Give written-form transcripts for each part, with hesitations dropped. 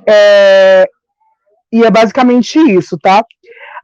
É, e é basicamente isso, tá?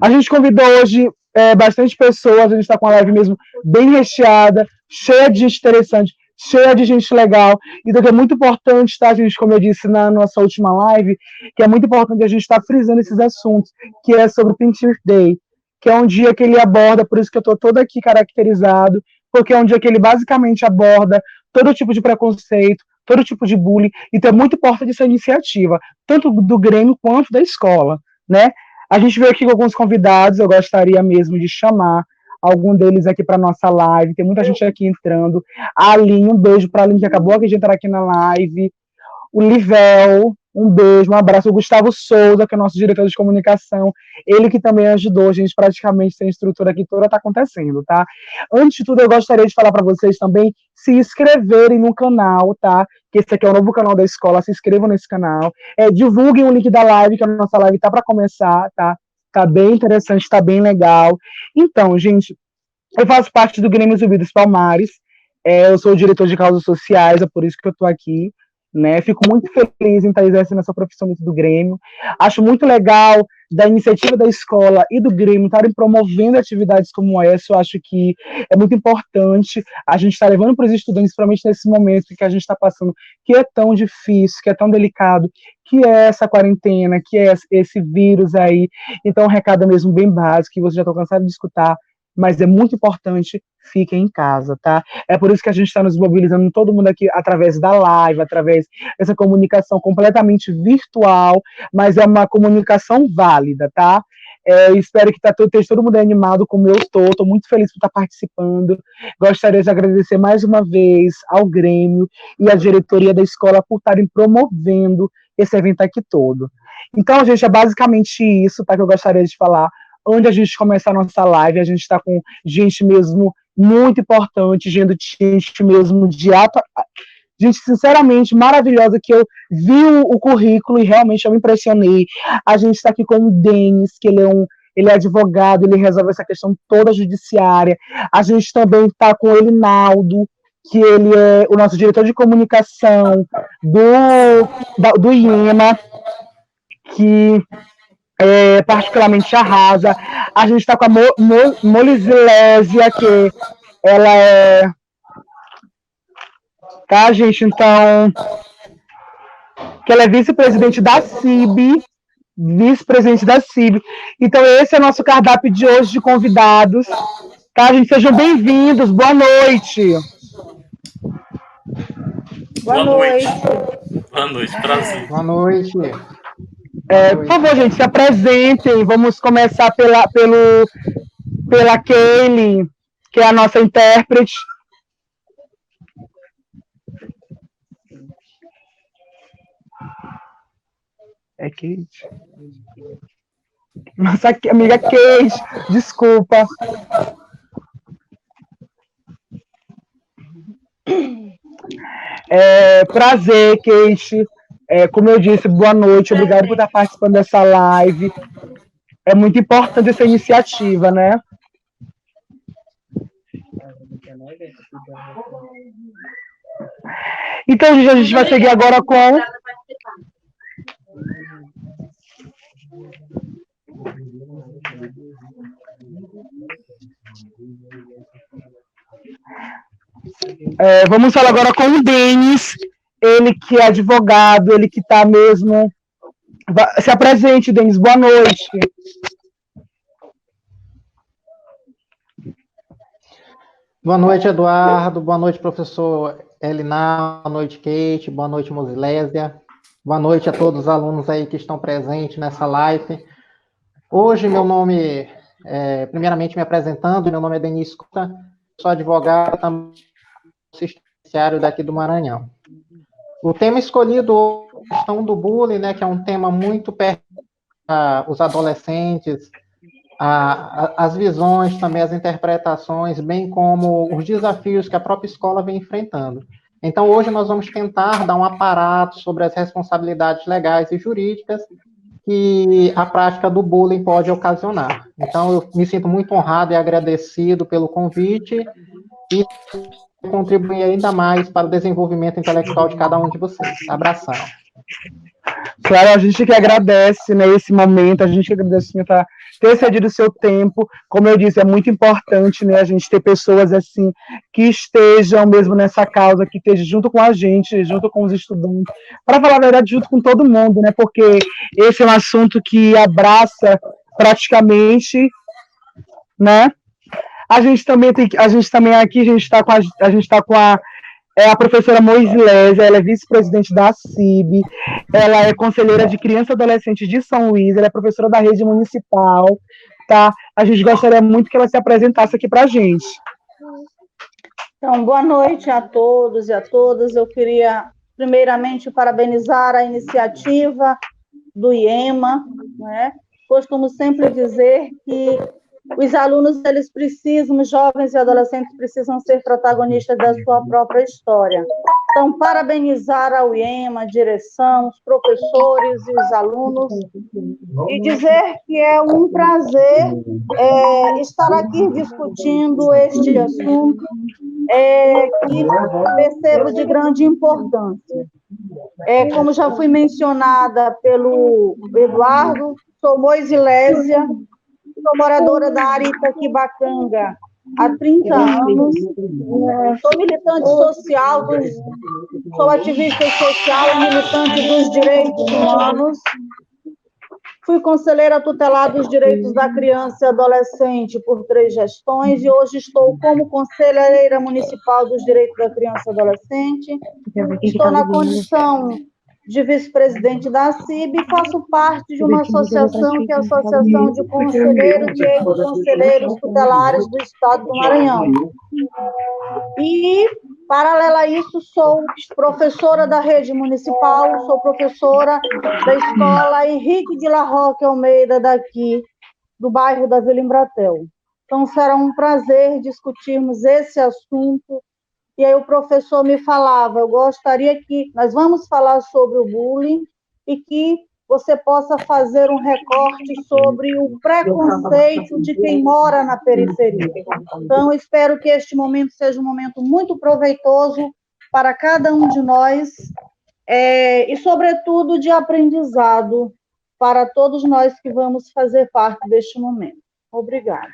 A gente convidou hoje bastante pessoas, a gente está com a live mesmo bem recheada, cheia de gente interessante, cheia de gente legal. Então, que é muito importante, tá, gente? Como eu disse na nossa última live, que é muito importante a gente estar frisando esses assuntos, que é sobre o Pinterest Day, que é um dia que ele aborda, por isso que eu estou todo aqui caracterizado, porque é um dia que ele basicamente aborda todo tipo de preconceito, todo tipo de bullying, então é muito importante essa iniciativa, tanto do Grêmio quanto da escola, né? A gente veio aqui com alguns convidados, eu gostaria mesmo de chamar algum deles aqui para nossa live, tem muita gente aqui entrando. A Aline, um beijo para a Aline que acabou de entrar aqui na live. O Livel, um beijo, um abraço. O Gustavo Souza, que é nosso diretor de comunicação, ele que também ajudou a gente praticamente essa estrutura aqui toda está acontecendo, tá? Antes de tudo, eu gostaria de falar para vocês também se inscreverem no canal, tá? Que esse aqui é o novo canal da escola, se inscrevam nesse canal. Divulguem o link da live, que a nossa live tá para começar, tá? Tá bem interessante, tá bem legal. Então, gente, eu faço parte do Grêmio Zumbi dos Palmares, eu sou o diretor de causas sociais, é por isso que eu estou aqui, né? Fico muito feliz em estar exercendo essa profissão dentro do Grêmio. Acho muito legal da iniciativa da escola e do Grêmio estarem promovendo atividades como essa. Eu acho que é muito importante a gente estar levando para os estudantes, principalmente nesse momento que a gente está passando, que é tão difícil, que é tão delicado, que é essa quarentena, que é esse vírus aí. Então, um recado mesmo bem básico, que você já está cansado de escutar, mas é muito importante, fiquem em casa, tá? É por isso que a gente está nos mobilizando, todo mundo aqui, através da live, através dessa comunicação completamente virtual, mas é uma comunicação válida, tá? Espero que esteja todo mundo animado como eu estou muito feliz por estar participando. Gostaria de agradecer mais uma vez ao Grêmio e à diretoria da escola por estarem promovendo esse evento aqui todo. Então, gente, é basicamente isso, tá, que eu gostaria de falar. Onde a gente começa a nossa live, a gente está com gente mesmo muito importante, gente mesmo de gente sinceramente maravilhosa, que eu vi o currículo e realmente eu me impressionei. A gente está aqui com o Denis, que ele é advogado, ele resolve essa questão toda judiciária. A gente também está com o Elinaldo, que ele é o nosso diretor de comunicação do IEMA, que particularmente arrasa. A gente está com a Molisilésia, que ela é. Tá, gente? Então. Que ela é vice-presidente da CIB. Vice-presidente da CIB. Então, esse é o nosso cardápio de hoje de convidados. Tá, gente? Sejam bem-vindos. Boa noite. Boa noite. Boa noite, prazer. Boa noite. Por favor, gente, se apresentem. Vamos começar pela Kaylin, que é a nossa intérprete. É Kate? Nossa amiga Kate, desculpa. Prazer, Kate. Como eu disse, boa noite, obrigado por estar participando dessa live. É muito importante essa iniciativa, né? Então, gente, a gente vai seguir agora com... vamos falar agora com o Denis, ele que é advogado, ele que está mesmo... Se apresente, Denis, boa noite. Boa noite, Eduardo. Boa noite, professor Elinal. Boa noite, Kate. Boa noite, Mosilésia. Boa noite a todos os alunos aí que estão presentes nessa live. Hoje, meu nome, primeiramente me apresentando, meu nome é Denis Costa, sou advogado, também assistenciário daqui do Maranhão. O tema escolhido hoje é a questão do bullying, né, que é um tema muito perto os adolescentes, as visões, também as interpretações, bem como os desafios que a própria escola vem enfrentando. Então, hoje nós vamos tentar dar um aparato sobre as responsabilidades legais e jurídicas que a prática do bullying pode ocasionar. Então, eu me sinto muito honrado e agradecido pelo convite e contribuir ainda mais para o desenvolvimento intelectual de cada um de vocês. Abração. Claro, a gente que agradece, né, esse momento, a gente que agradece por ter cedido o seu tempo. Como eu disse, é muito importante, né, a gente ter pessoas assim que estejam mesmo nessa causa, que estejam junto com a gente, junto com os estudantes, para falar a verdade, junto com todo mundo, né, porque esse é um assunto que abraça praticamente, né. A gente também aqui, a gente está com a professora Moisilésia, ela é vice-presidente da CIB, ela é conselheira de criança e adolescente de São Luís, ela é professora da rede municipal, tá? A gente gostaria muito que ela se apresentasse aqui para a gente. Então, boa noite a todos e a todas. Eu queria, primeiramente, parabenizar a iniciativa do IEMA, né? Costumo sempre dizer que os alunos, eles precisam, os jovens e adolescentes precisam ser protagonistas da sua própria história. Então, parabenizar ao IEMA, a direção, os professores e os alunos, e dizer que é um prazer estar aqui discutindo este assunto, que percebo de grande importância. Como já fui mencionada pelo Eduardo, sou Moisilésia, sou moradora da área Itaquibacanga há 30 anos, sou militante social, sou ativista social e militante dos direitos humanos, fui conselheira tutelar dos direitos da criança e adolescente por 3 gestões e hoje estou como conselheira municipal dos direitos da criança e adolescente, estou na condição de vice-presidente da CIB e faço parte de uma associação que é a Associação de Conselheiros e Ex-Conselheiros Tutelares do Estado do Maranhão. E, paralela a isso, sou professora da rede municipal, sou professora da escola Henrique de la Roque Almeida, daqui, do bairro da Vila Embratel. Então, será um prazer discutirmos esse assunto. E aí o professor me falava, eu gostaria que nós vamos falar sobre o bullying e que você possa fazer um recorte sobre o preconceito de quem mora na periferia. Então, eu espero que este momento seja um momento muito proveitoso para cada um de nós e, sobretudo, de aprendizado para todos nós que vamos fazer parte deste momento. Obrigada.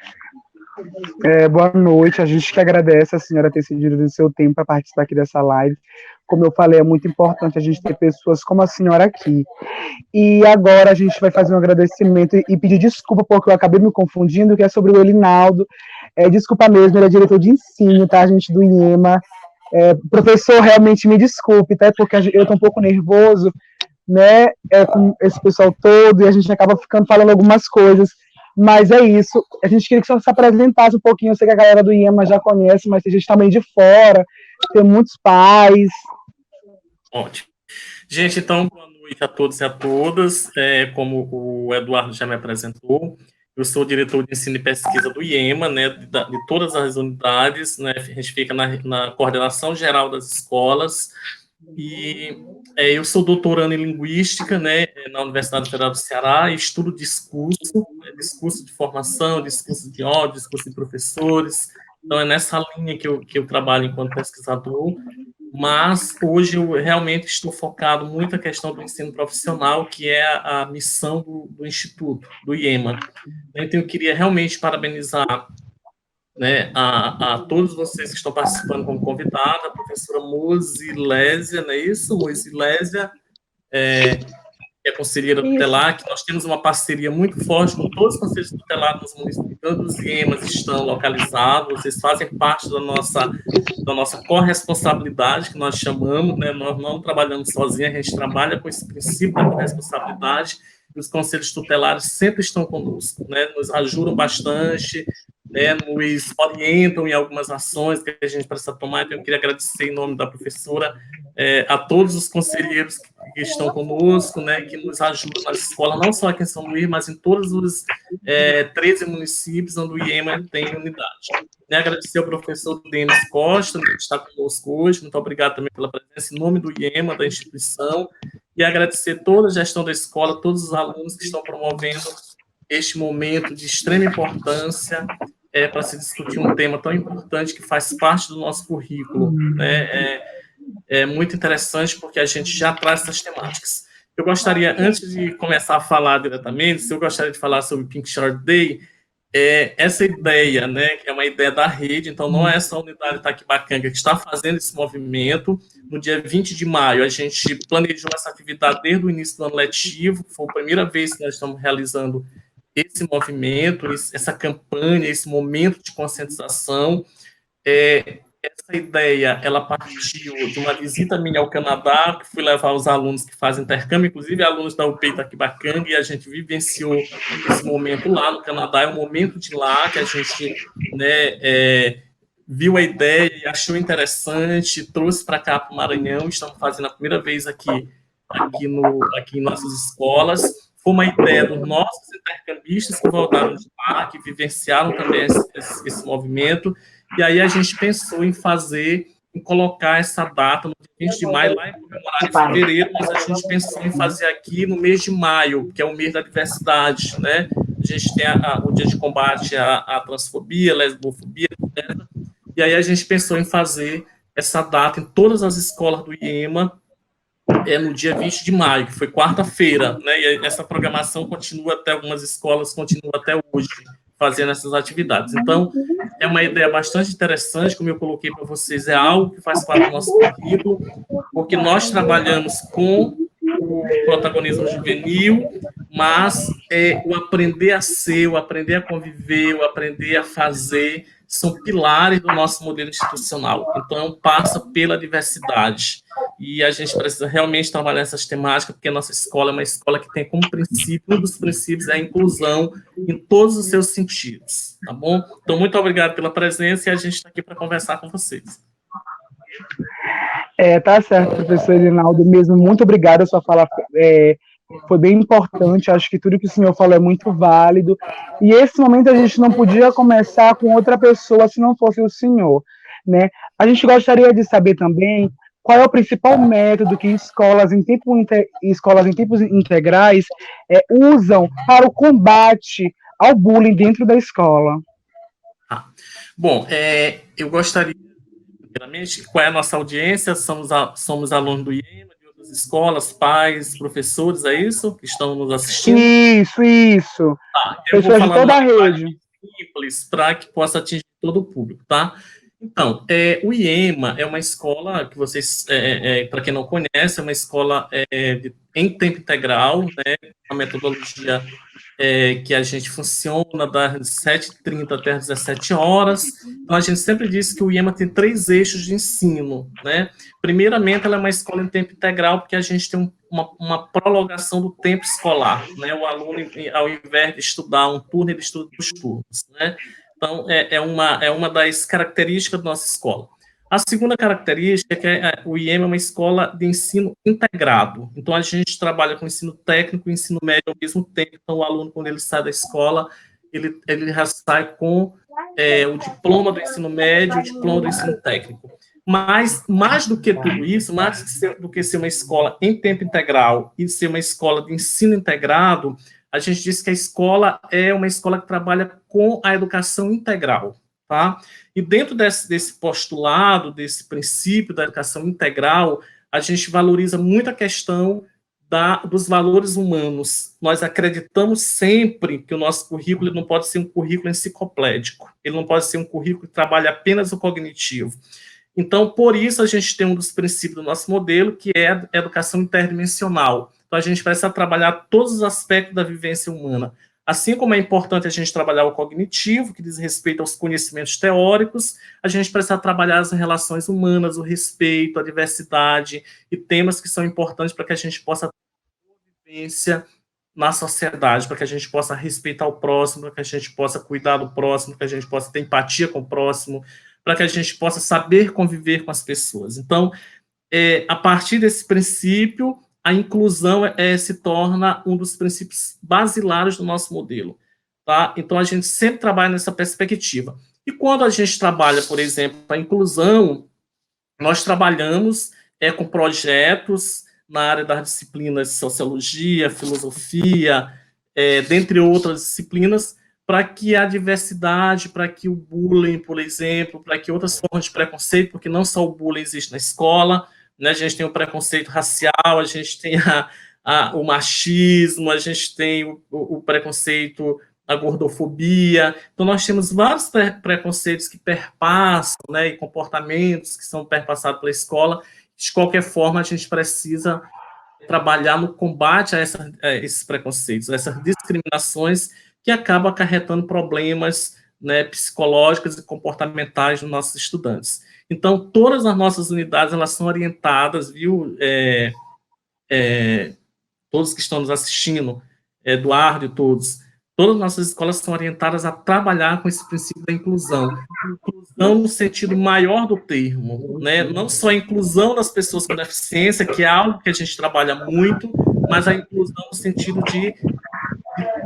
Boa noite, a gente que agradece a senhora ter cedido do seu tempo para participar aqui dessa live. Como eu falei, é muito importante a gente ter pessoas como a senhora aqui. E agora a gente vai fazer um agradecimento e pedir desculpa porque eu acabei me confundindo, que é sobre o Elinaldo. Desculpa mesmo, ele é diretor de ensino, tá, gente, do IEMA. Professor, realmente me desculpe, tá, porque eu estou um pouco nervoso, né, com esse pessoal todo, e a gente acaba falando algumas coisas. Mas é isso, a gente queria que você se apresentasse um pouquinho, eu sei que a galera do IEMA já conhece, mas tem gente também de fora, tem muitos pais. Ótimo. Gente, então, boa noite a todos e a todas, como o Eduardo já me apresentou, eu sou diretor de ensino e pesquisa do IEMA, né, de todas as unidades, né, a gente fica na coordenação geral das escolas, e eu sou doutorando em Linguística, né, na Universidade Federal do Ceará, e estudo discurso de formação, discurso de ódio, discurso de professores, então é nessa linha que eu trabalho enquanto pesquisador, mas hoje eu realmente estou focado muito na questão do ensino profissional, que é a missão do Instituto, do IEMA. Então eu queria realmente parabenizar, né, a todos vocês que estão participando como convidada, a professora Moisilésia, não é isso? Moisilésia, que é conselheira tutelar, que nós temos uma parceria muito forte com todos os conselhos tutelares dos municípios, todos os IEMAs estão localizados, vocês fazem parte da nossa corresponsabilidade, que nós chamamos, né, nós não trabalhamos sozinhos, a gente trabalha com esse princípio da corresponsabilidade, e os conselhos tutelares sempre estão conosco, né, nos ajudam bastante, né, nos orientam em algumas ações que a gente precisa tomar. Então, eu queria agradecer em nome da professora a todos os conselheiros que estão conosco, né, que nos ajudam na escola, não só aqui em São Luís, mas em todos os 13 municípios onde o IEMA tem unidade. Agradecer ao professor Denis Costa, que está conosco hoje, muito obrigado também pela presença, em nome do IEMA, da instituição, e agradecer toda a gestão da escola, todos os alunos que estão promovendo este momento de extrema importância para se discutir um tema tão importante que faz parte do nosso currículo, né? É muito interessante porque a gente já traz essas temáticas. Eu gostaria, antes de começar a falar diretamente, eu gostaria de falar sobre Pink Short Day, essa ideia, né, que é uma ideia da rede, então não é essa unidade Itaquibacanga que está fazendo esse movimento. No dia 20 de maio, a gente planejou essa atividade desde o início do ano letivo, foi a primeira vez que nós estamos realizando esse movimento, essa campanha, esse momento de conscientização. Essa ideia, ela partiu de uma visita minha ao Canadá, que fui levar os alunos que fazem intercâmbio, inclusive alunos da UP Itaquibacanga, e a gente vivenciou esse momento lá no Canadá. É um momento de lá que a gente, né, viu a ideia e achou interessante, trouxe para cá, para o Maranhão. Estamos fazendo a primeira vez aqui em nossas escolas. Foi uma ideia dos nossos intercambistas que voltaram de lá, que vivenciaram também esse movimento. E aí a gente pensou em colocar essa data no dia 20 de maio, lá em comemorar em fevereiro, mas a gente pensou em fazer aqui no mês de maio, que é o mês da diversidade, né? A gente tem o dia de combate à transfobia, lesbofobia, etc. E aí a gente pensou em fazer essa data em todas as escolas do IEMA, no dia 20 de maio, que foi quarta-feira, né? E essa programação continua até, algumas escolas continuam até hoje, fazendo essas atividades. Então, é uma ideia bastante interessante, como eu coloquei para vocês, é algo que faz parte do nosso currículo, porque nós trabalhamos com o protagonismo juvenil, mas o aprender a ser, o aprender a conviver, o aprender a fazer, são pilares do nosso modelo institucional. Então, passa pela diversidade. E a gente precisa realmente trabalhar essas temáticas, porque a nossa escola é uma escola que tem como princípio, um dos princípios é a inclusão em todos os seus sentidos, tá bom? Então, muito obrigado pela presença e a gente está aqui para conversar com vocês. Tá certo, professor Elinaldo, mesmo, muito obrigado, a sua fala foi bem importante, acho que tudo que o senhor falou é muito válido, e esse momento a gente não podia começar com outra pessoa se não fosse o senhor, né? A gente gostaria de saber também qual é o principal método que escolas em tempos integrais usam para o combate ao bullying dentro da escola. Bom, eu gostaria, primeiramente, qual é a nossa audiência? Somos alunos do IEMA, de outras escolas, pais, professores, é isso? Que estão nos assistindo? Isso. Tá, pessoas de toda a rede. Simples, para que possa atingir todo o público, tá? Então, o IEMA é uma escola que vocês, para quem não conhece, é uma escola em tempo integral, né, uma metodologia que a gente funciona das 7h30 até as 17 horas. Então, a gente sempre diz que o IEMA tem 3 eixos de ensino, né? Primeiramente, ela é uma escola em tempo integral, porque a gente tem uma prolongação do tempo escolar, né? O aluno, ao invés de estudar um turno, ele estuda 2 turnos, né? Então, é uma das características da nossa escola. A segunda característica é que o IEMA é uma escola de ensino integrado. Então, a gente trabalha com ensino técnico e ensino médio ao mesmo tempo. Então, o aluno, quando ele sai da escola, ele já sai com o diploma do ensino médio, o diploma do ensino técnico. Mas, mais do que tudo isso, mais do que ser uma escola em tempo integral e ser uma escola de ensino integrado, a gente diz que a escola é uma escola que trabalha com a educação integral, tá? E dentro desse postulado, desse princípio da educação integral, a gente valoriza muito a questão dos valores humanos. Nós acreditamos sempre que o nosso currículo não pode ser um currículo enciclopédico, ele não pode ser um currículo que trabalha apenas o cognitivo. Então, por isso, a gente tem um dos princípios do nosso modelo, que é a educação interdimensional. Então, a gente precisa trabalhar todos os aspectos da vivência humana. Assim como é importante a gente trabalhar o cognitivo, que diz respeito aos conhecimentos teóricos, a gente precisa trabalhar as relações humanas, o respeito, a diversidade e temas que são importantes para que a gente possa ter vivência na sociedade, para que a gente possa respeitar o próximo, para que a gente possa cuidar do próximo, para que a gente possa ter empatia com o próximo, para que a gente possa saber conviver com as pessoas. Então, a partir desse princípio, a inclusão se torna um dos princípios basilares do nosso modelo, tá? Então, a gente sempre trabalha nessa perspectiva. E quando a gente trabalha, por exemplo, a inclusão, nós trabalhamos com projetos na área das disciplinas de sociologia, filosofia, dentre outras disciplinas, para que a diversidade, para que o bullying, por exemplo, para que outras formas de preconceito, porque não só o bullying existe na escola, né? A gente tem o preconceito racial, a gente tem o machismo, a gente tem o preconceito, a gordofobia. Então, nós temos vários preconceitos que perpassam, né, e comportamentos que são perpassados pela escola. De qualquer forma, a gente precisa trabalhar no combate a esses preconceitos, a essas discriminações que acabam acarretando problemas, né, psicológicos e comportamentais dos nossos estudantes. Então, todas as nossas unidades, elas são orientadas, viu, todos que estão nos assistindo, Eduardo e todas as nossas escolas são orientadas a trabalhar com esse princípio da inclusão. Inclusão no sentido maior do termo, né? Não só a inclusão das pessoas com deficiência, que é algo que a gente trabalha muito, mas a inclusão no sentido de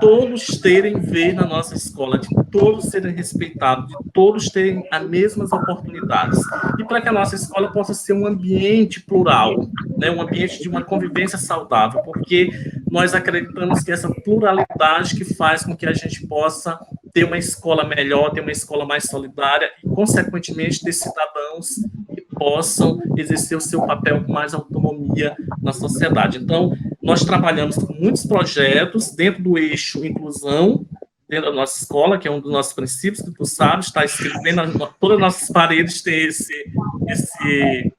todos terem vez na nossa escola, de todos serem respeitados, de todos terem as mesmas oportunidades. E para que a nossa escola possa ser um ambiente plural, né, um ambiente de uma convivência saudável, porque nós acreditamos que essa pluralidade que faz com que a gente possa ter uma escola melhor, ter uma escola mais solidária e, consequentemente, ter cidadãos que possam exercer o seu papel com mais autonomia na sociedade. Então, nós trabalhamos com muitos projetos dentro do eixo inclusão, dentro da nossa escola, que é um dos nossos princípios, que tu sabes, está escrito bem todas as nossas paredes, tem esse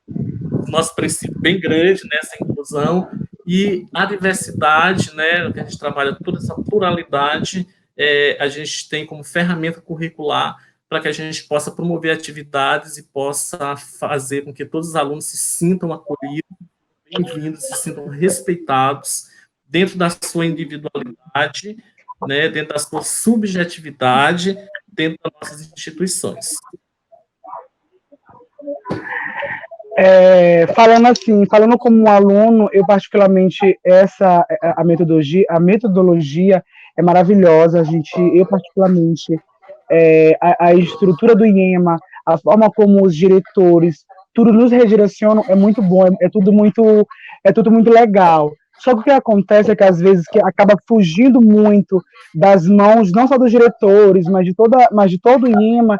nosso princípio bem grande, né, essa inclusão, e a diversidade, né, que a gente trabalha toda essa pluralidade, a gente tem como ferramenta curricular para que a gente possa promover atividades e possa fazer com que todos os alunos se sintam acolhidos, bem-vindos, se sintam respeitados dentro da sua individualidade, né, dentro da sua subjetividade, dentro das nossas instituições. Falando como um aluno, eu particularmente a metodologia é maravilhosa. Eu particularmente a estrutura do IEMA, a forma como os diretores, tudo nos redirecionam é muito bom, é tudo muito legal. Só que o que acontece é que às vezes que acaba fugindo muito das mãos, não só dos diretores, mas de todo o IEMA,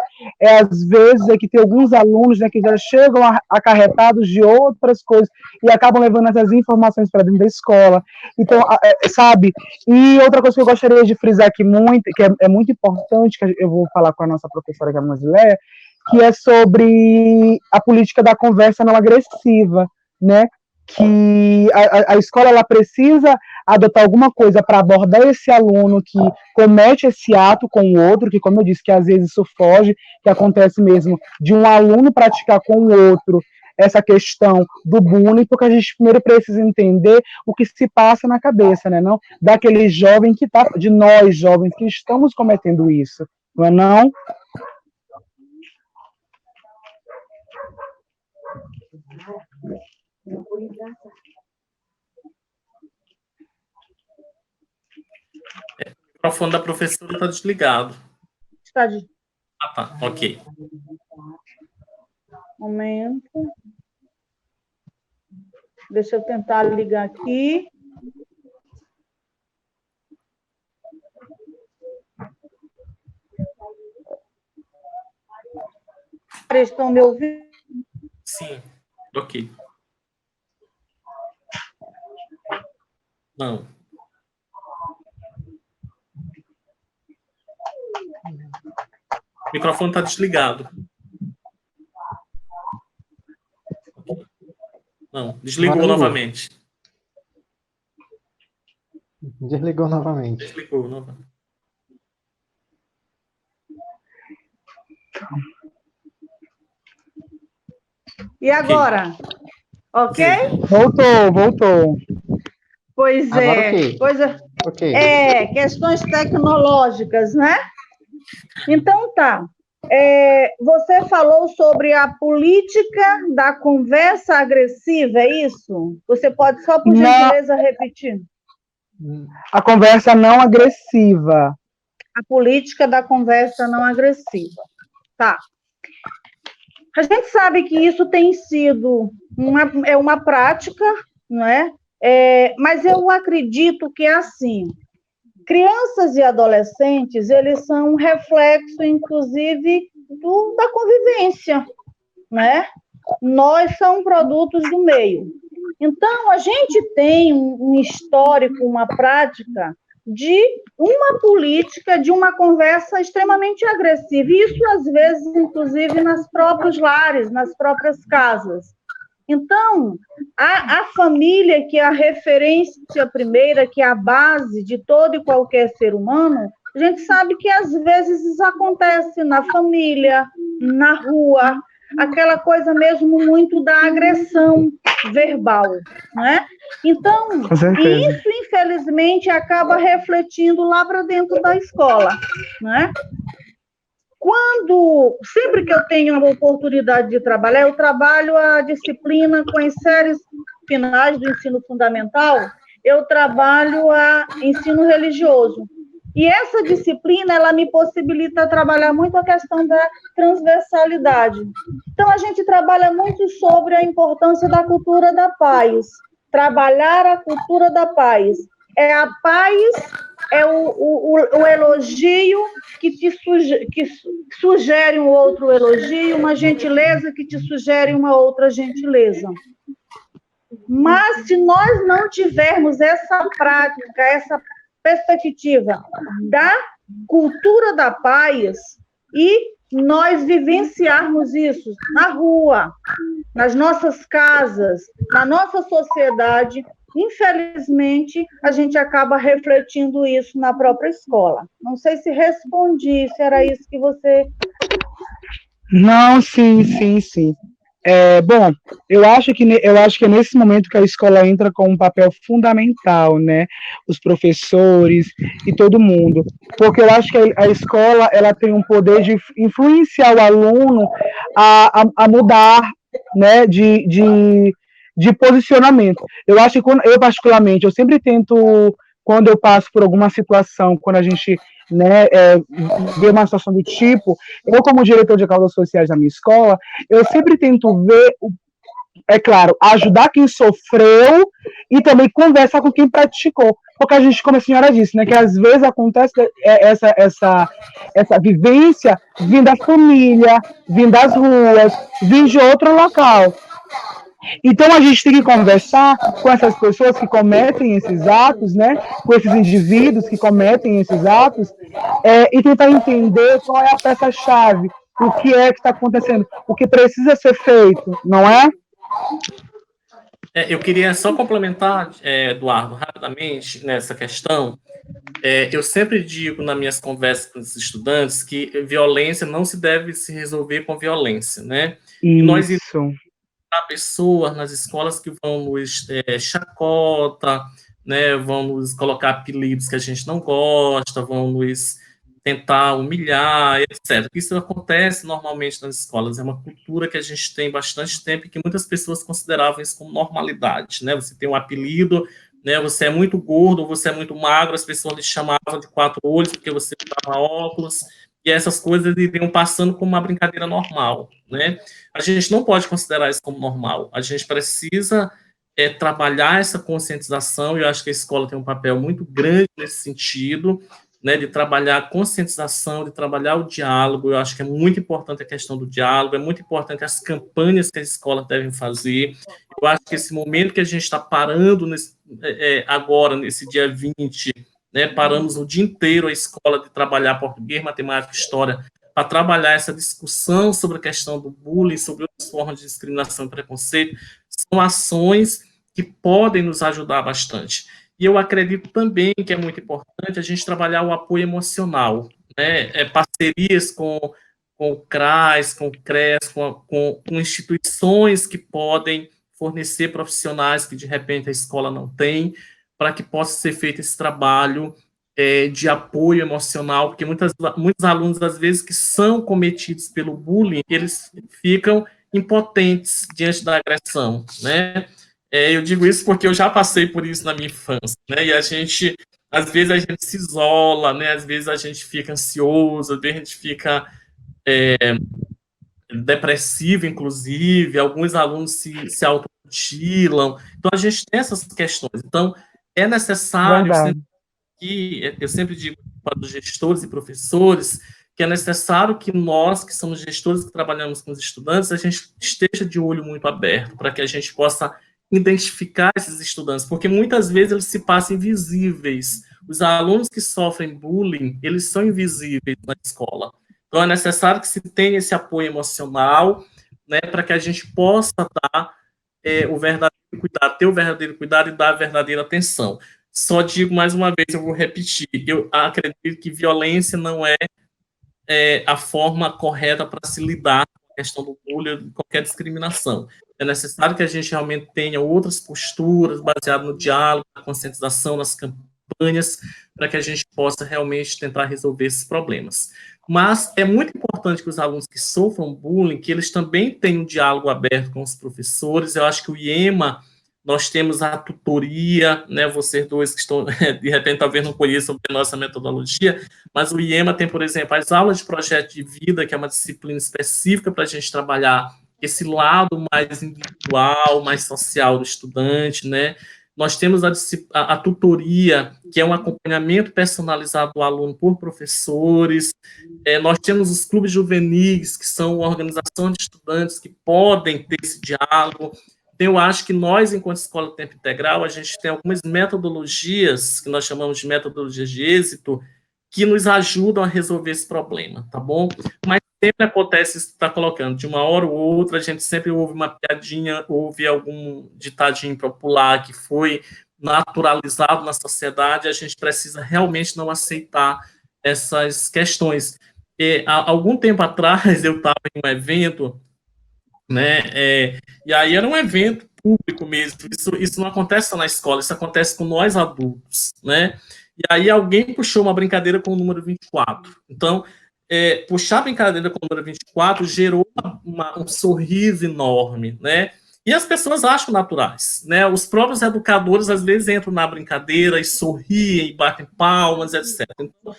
às vezes é que tem alguns alunos, né, que já chegam acarretados de outras coisas e acabam levando essas informações para dentro da escola. Então, sabe? E outra coisa que eu gostaria de frisar aqui muito, que é muito importante, que eu vou falar com a nossa professora, que é a Mosileia, que é sobre a política da conversa não agressiva, né? Que a escola ela precisa adotar alguma coisa para abordar esse aluno que comete esse ato com o outro, que, como eu disse, que às vezes isso foge, que acontece mesmo de um aluno praticar com o outro essa questão do bullying, porque a gente primeiro precisa entender o que se passa na cabeça, né? Não daquele jovem de nós jovens que estamos cometendo isso, não é não? O microfone da professora está desligado. Está de... Ah, tá, ok. Momento. Deixa eu tentar ligar aqui. Estão me ouvindo? Sim, ok. Não. O microfone está desligado. Não, desligou novamente. Desligou novamente. Desligou novamente. E agora? Ok? Voltou. Pois Agora, é. okay. Okay. Questões tecnológicas, né? Então, tá. Você falou sobre a política da conversa agressiva, é isso? Você pode só, por gentileza, repetir? A conversa não agressiva. A política da conversa não agressiva. Tá. A gente sabe que isso tem sido uma prática, não é? Mas eu acredito que é assim. crianças e adolescentes, eles são um reflexo, inclusive, da convivência, né? Nós somos produtos do meio. Então, a gente tem um histórico, uma prática de uma política, de uma conversa extremamente agressiva. Isso, às vezes, inclusive, nas próprios lares, nas próprias casas. Então, a família, que é a referência primeira, que é a base de todo e qualquer ser humano, a gente sabe que, às vezes, isso acontece na família, na rua, aquela coisa mesmo muito da agressão verbal, né? Então, isso, infelizmente, acaba refletindo lá para dentro da escola, né? Sempre que eu tenho a oportunidade de trabalhar, eu trabalho a disciplina com as séries finais do ensino fundamental, eu trabalho a ensino religioso. E essa disciplina, ela me possibilita trabalhar muito a questão da transversalidade. Então, a gente trabalha muito sobre a importância da cultura da paz. Trabalhar a cultura da paz. É a paz, é o elogio que sugere um outro elogio, uma gentileza que te sugere uma outra gentileza. Mas, se nós não tivermos essa prática, essa perspectiva da cultura da paz e nós vivenciarmos isso na rua, nas nossas casas, na nossa sociedade, infelizmente, a gente acaba refletindo isso na própria escola. Não sei se respondi, se era isso que você... Não, sim. Bom, eu acho que é nesse momento que a escola entra com um papel fundamental, né? Os professores e todo mundo, porque eu acho que a escola, ela tem um poder de influenciar o aluno a mudar, né? De posicionamento. Eu acho que eu particularmente, eu sempre tento, quando eu passo por alguma situação, quando a gente, né, vê uma situação do tipo, eu, como diretor de causas sociais da minha escola, eu sempre tento ver, é claro, ajudar quem sofreu e também conversar com quem praticou. Porque a gente, como a senhora disse, né, que às vezes acontece essa vivência vindo da família, vindo das ruas, vindo de outro local. Então, a gente tem que conversar com essas pessoas que cometem esses atos, né? Com esses indivíduos que cometem esses atos, e tentar entender qual é a peça-chave, o que é que está acontecendo, o que precisa ser feito, não é? Eu queria só complementar, Eduardo, rapidamente, nessa questão. Eu sempre digo nas minhas conversas com os estudantes que violência não se deve se resolver com violência, né? E nós há pessoas nas escolas que vão nos chacota, né, vão nos colocar apelidos que a gente não gosta, vão nos tentar humilhar, etc. Isso acontece normalmente nas escolas, é uma cultura que a gente tem bastante tempo e que muitas pessoas consideravam isso como normalidade, né? Você tem um apelido, né, você é muito gordo, você é muito magro, as pessoas lhe chamavam de 4 olhos porque você usava óculos, e essas coisas iriam passando como uma brincadeira normal, né? A gente não pode considerar isso como normal. A gente precisa trabalhar essa conscientização, e eu acho que a escola tem um papel muito grande nesse sentido, né, de trabalhar a conscientização, de trabalhar o diálogo. Eu acho que é muito importante a questão do diálogo, é muito importante as campanhas que as escolas devem fazer. Eu acho que esse momento que a gente está parando agora, nesse dia 20, né, paramos o dia inteiro a escola de trabalhar português, matemática, história, para trabalhar essa discussão sobre a questão do bullying, sobre outras formas de discriminação e preconceito, são ações que podem nos ajudar bastante. E eu acredito também que é muito importante a gente trabalhar o apoio emocional, né? Parcerias com o CRAS, com o CRES, com instituições que podem fornecer profissionais que, de repente, a escola não tem, para que possa ser feito esse trabalho de apoio emocional, porque muitos alunos, às vezes, que são cometidos pelo bullying, eles ficam impotentes diante da agressão, né? Eu digo isso porque eu já passei por isso na minha infância, né? E às vezes a gente se isola, né? Às vezes a gente fica ansioso, às vezes a gente fica depressivo, inclusive, alguns alunos se automutilam. Então, a gente tem essas questões. Então, é necessário aqui, eu sempre digo para os gestores e professores que é necessário que nós, que somos gestores que trabalhamos com os estudantes, a gente esteja de olho muito aberto para que a gente possa identificar esses estudantes, porque muitas vezes eles se passam invisíveis. Os alunos que sofrem bullying, eles são invisíveis na escola. Então, é necessário que se tenha esse apoio emocional, né, para que a gente possa dar o verdadeiro cuidado, ter o verdadeiro cuidado e dar a verdadeira atenção. Só digo mais uma vez, eu vou repetir, eu acredito que violência não é a forma correta para se lidar com a questão do bullying, qualquer discriminação. É necessário que a gente realmente tenha outras posturas baseadas no diálogo, na conscientização, nas campanhas, para que a gente possa realmente tentar resolver esses problemas. Mas é muito importante que os alunos que sofram bullying, que eles também tenham um diálogo aberto com os professores. Eu acho que o IEMA, nós temos a tutoria, né, vocês dois que estão, de repente, talvez não conheçam a nossa metodologia, mas o IEMA tem, por exemplo, as aulas de projeto de vida, que é uma disciplina específica para a gente trabalhar esse lado mais individual, mais social do estudante, né? Nós temos a tutoria, que é um acompanhamento personalizado do aluno por professores. Nós temos os clubes juvenis, que são organizações de estudantes que podem ter esse diálogo. Então, eu acho que nós, enquanto escola de tempo integral, a gente tem algumas metodologias, que nós chamamos de metodologias de êxito, que nos ajudam a resolver esse problema, tá bom? Mas sempre acontece isso que está colocando, de uma hora ou outra, a gente sempre ouve uma piadinha, ouve algum ditadinho popular que foi naturalizado na sociedade, a gente precisa realmente não aceitar essas questões. Há algum tempo atrás, eu estava em um evento, né, e aí era um evento público mesmo, isso não acontece só na escola, isso acontece com nós adultos, né, e aí alguém puxou uma brincadeira com o número 24, então, puxar a brincadeira com o número 24 gerou um sorriso enorme, né, e as pessoas acham naturais, né, os próprios educadores às vezes entram na brincadeira e sorriem, e batem palmas, etc. Então,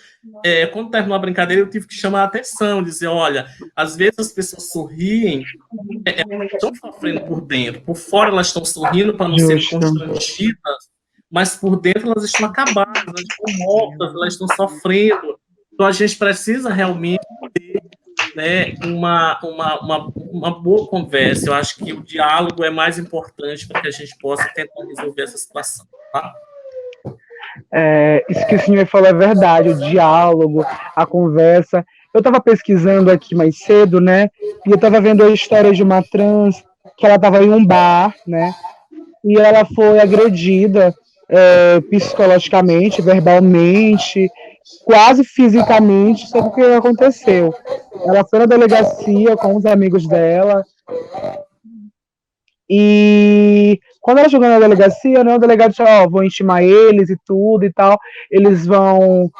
quando terminou a brincadeira, eu tive que chamar a atenção, dizer, olha, às vezes as pessoas sorriem, elas estão sofrendo por dentro, por fora elas estão sorrindo para não serem constrangidas, mas por dentro elas estão acabadas, elas estão mortas, elas estão sofrendo. Então a gente precisa realmente ter, né, uma boa conversa. Eu acho que o diálogo é mais importante para que a gente possa tentar resolver essa situação, tá? Isso que o senhor falou é verdade, o diálogo, a conversa. Eu estava pesquisando aqui mais cedo, né? E eu estava vendo a história de uma trans que ela estava em um bar, né? E ela foi agredida psicologicamente, verbalmente, quase fisicamente. Sabe o que aconteceu? Ela foi na delegacia com os amigos dela. E quando ela chegou na delegacia, né, o delegado disse, vou intimar eles e tudo e tal, eles vão,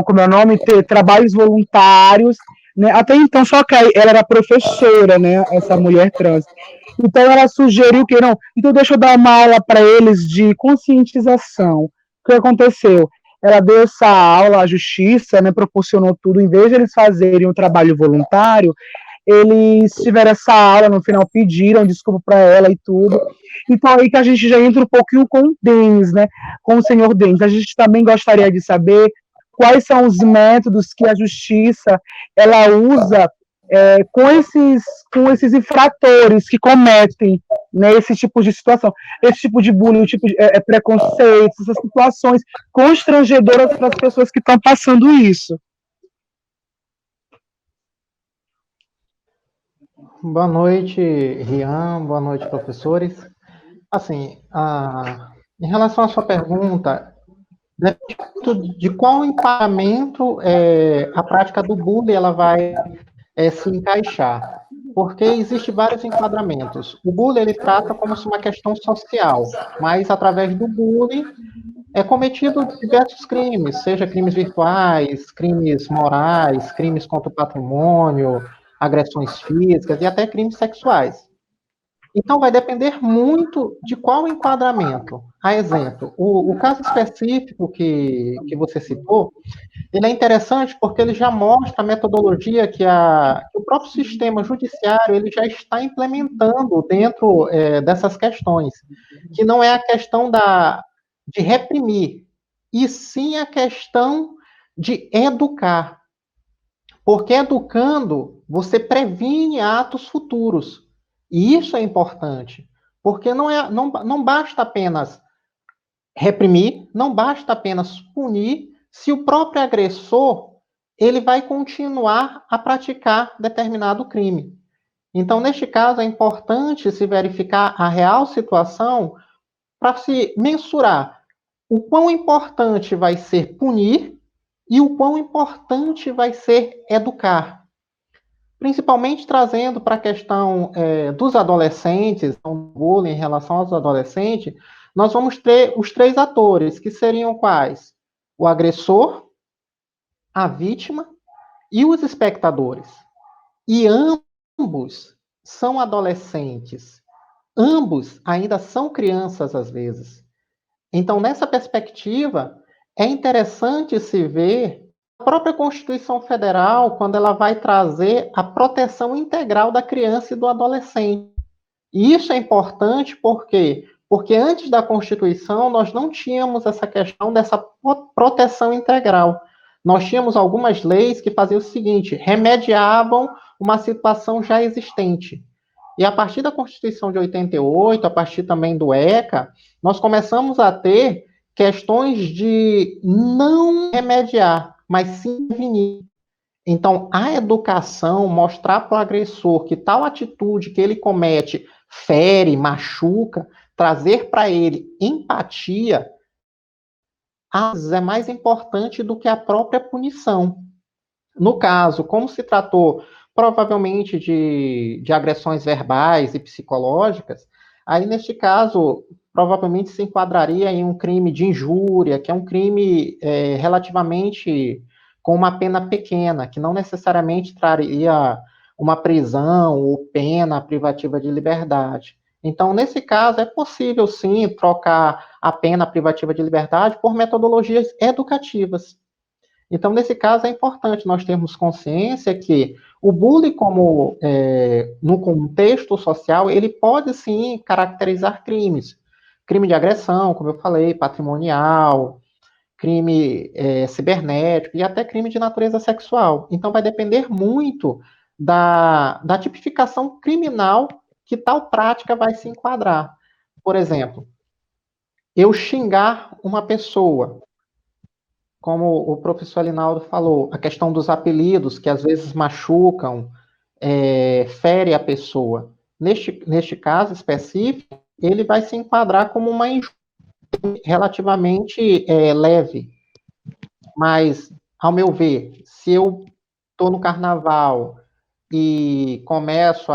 como é o nome, ter trabalhos voluntários, né, até então, só que ela era professora, né, essa mulher trans, então ela sugeriu que, não, então deixa eu dar uma aula para eles de conscientização. O que aconteceu? Ela deu essa aula, a justiça, né, proporcionou tudo, em vez de eles fazerem um trabalho voluntário, eles tiveram essa aula, no final pediram desculpa para ela e tudo. Então aí que a gente já entra um pouquinho com o Denis, né? Com o senhor Denis. A gente também gostaria de saber quais são os métodos que a justiça ela usa com esses infratores que cometem, né, esse tipo de situação, esse tipo de bullying, tipo de preconceito, essas situações constrangedoras para as pessoas que estão passando isso. Boa noite, Rian. Boa noite, professores. Assim, em relação à sua pergunta, depende de qual enquadramento a prática do bullying ela vai se encaixar. Porque existem vários enquadramentos. O bullying ele trata como se uma questão social, mas através do bullying é cometido diversos crimes, seja crimes virtuais, crimes morais, crimes contra o patrimônio, agressões físicas e até crimes sexuais. Então, vai depender muito de qual enquadramento. A exemplo, o caso específico que você citou, ele é interessante porque ele já mostra a metodologia que o próprio sistema judiciário ele já está implementando dentro dessas questões, que não é a questão de reprimir, e sim a questão de educar. Porque educando, você previne atos futuros. E isso é importante. Porque não basta apenas reprimir, não basta apenas punir, se o próprio agressor ele vai continuar a praticar determinado crime. Então, neste caso, é importante se verificar a real situação para se mensurar o quão importante vai ser punir e o quão importante vai ser educar. Principalmente trazendo para a questão dos adolescentes, o bullying em relação aos adolescentes, nós vamos ter os três atores, que seriam quais? O agressor, a vítima e os espectadores. E ambos são adolescentes. Ambos ainda são crianças, às vezes. Então, nessa perspectiva, é interessante se ver a própria Constituição Federal, quando ela vai trazer a proteção integral da criança e do adolescente. E isso é importante por quê? Porque antes da Constituição, nós não tínhamos essa questão dessa proteção integral. Nós tínhamos algumas leis que faziam o seguinte, remediavam uma situação já existente. E a partir da Constituição de 88, a partir também do ECA, nós começamos a ter questões de não remediar, mas sim prevenir. Então, a educação, mostrar para o agressor que tal atitude que ele comete fere, machuca, trazer para ele empatia, às vezes é mais importante do que a própria punição. No caso, como se tratou provavelmente de agressões verbais e psicológicas, aí neste caso, provavelmente se enquadraria em um crime de injúria, que é um crime relativamente com uma pena pequena, que não necessariamente traria uma prisão ou pena privativa de liberdade. Então, nesse caso, é possível, sim, trocar a pena privativa de liberdade por metodologias educativas. Então, nesse caso, é importante nós termos consciência que o bullying, como no contexto social, ele pode, sim, caracterizar crimes. Crime de agressão, como eu falei, patrimonial, crime cibernético e até crime de natureza sexual. Então, vai depender muito da tipificação criminal que tal prática vai se enquadrar. Por exemplo, eu xingar uma pessoa, como o professor Alinaldo falou, a questão dos apelidos, que às vezes machucam, fere a pessoa. Neste caso específico, ele vai se enquadrar como uma injúria relativamente leve. Mas, ao meu ver, se eu estou no carnaval e começo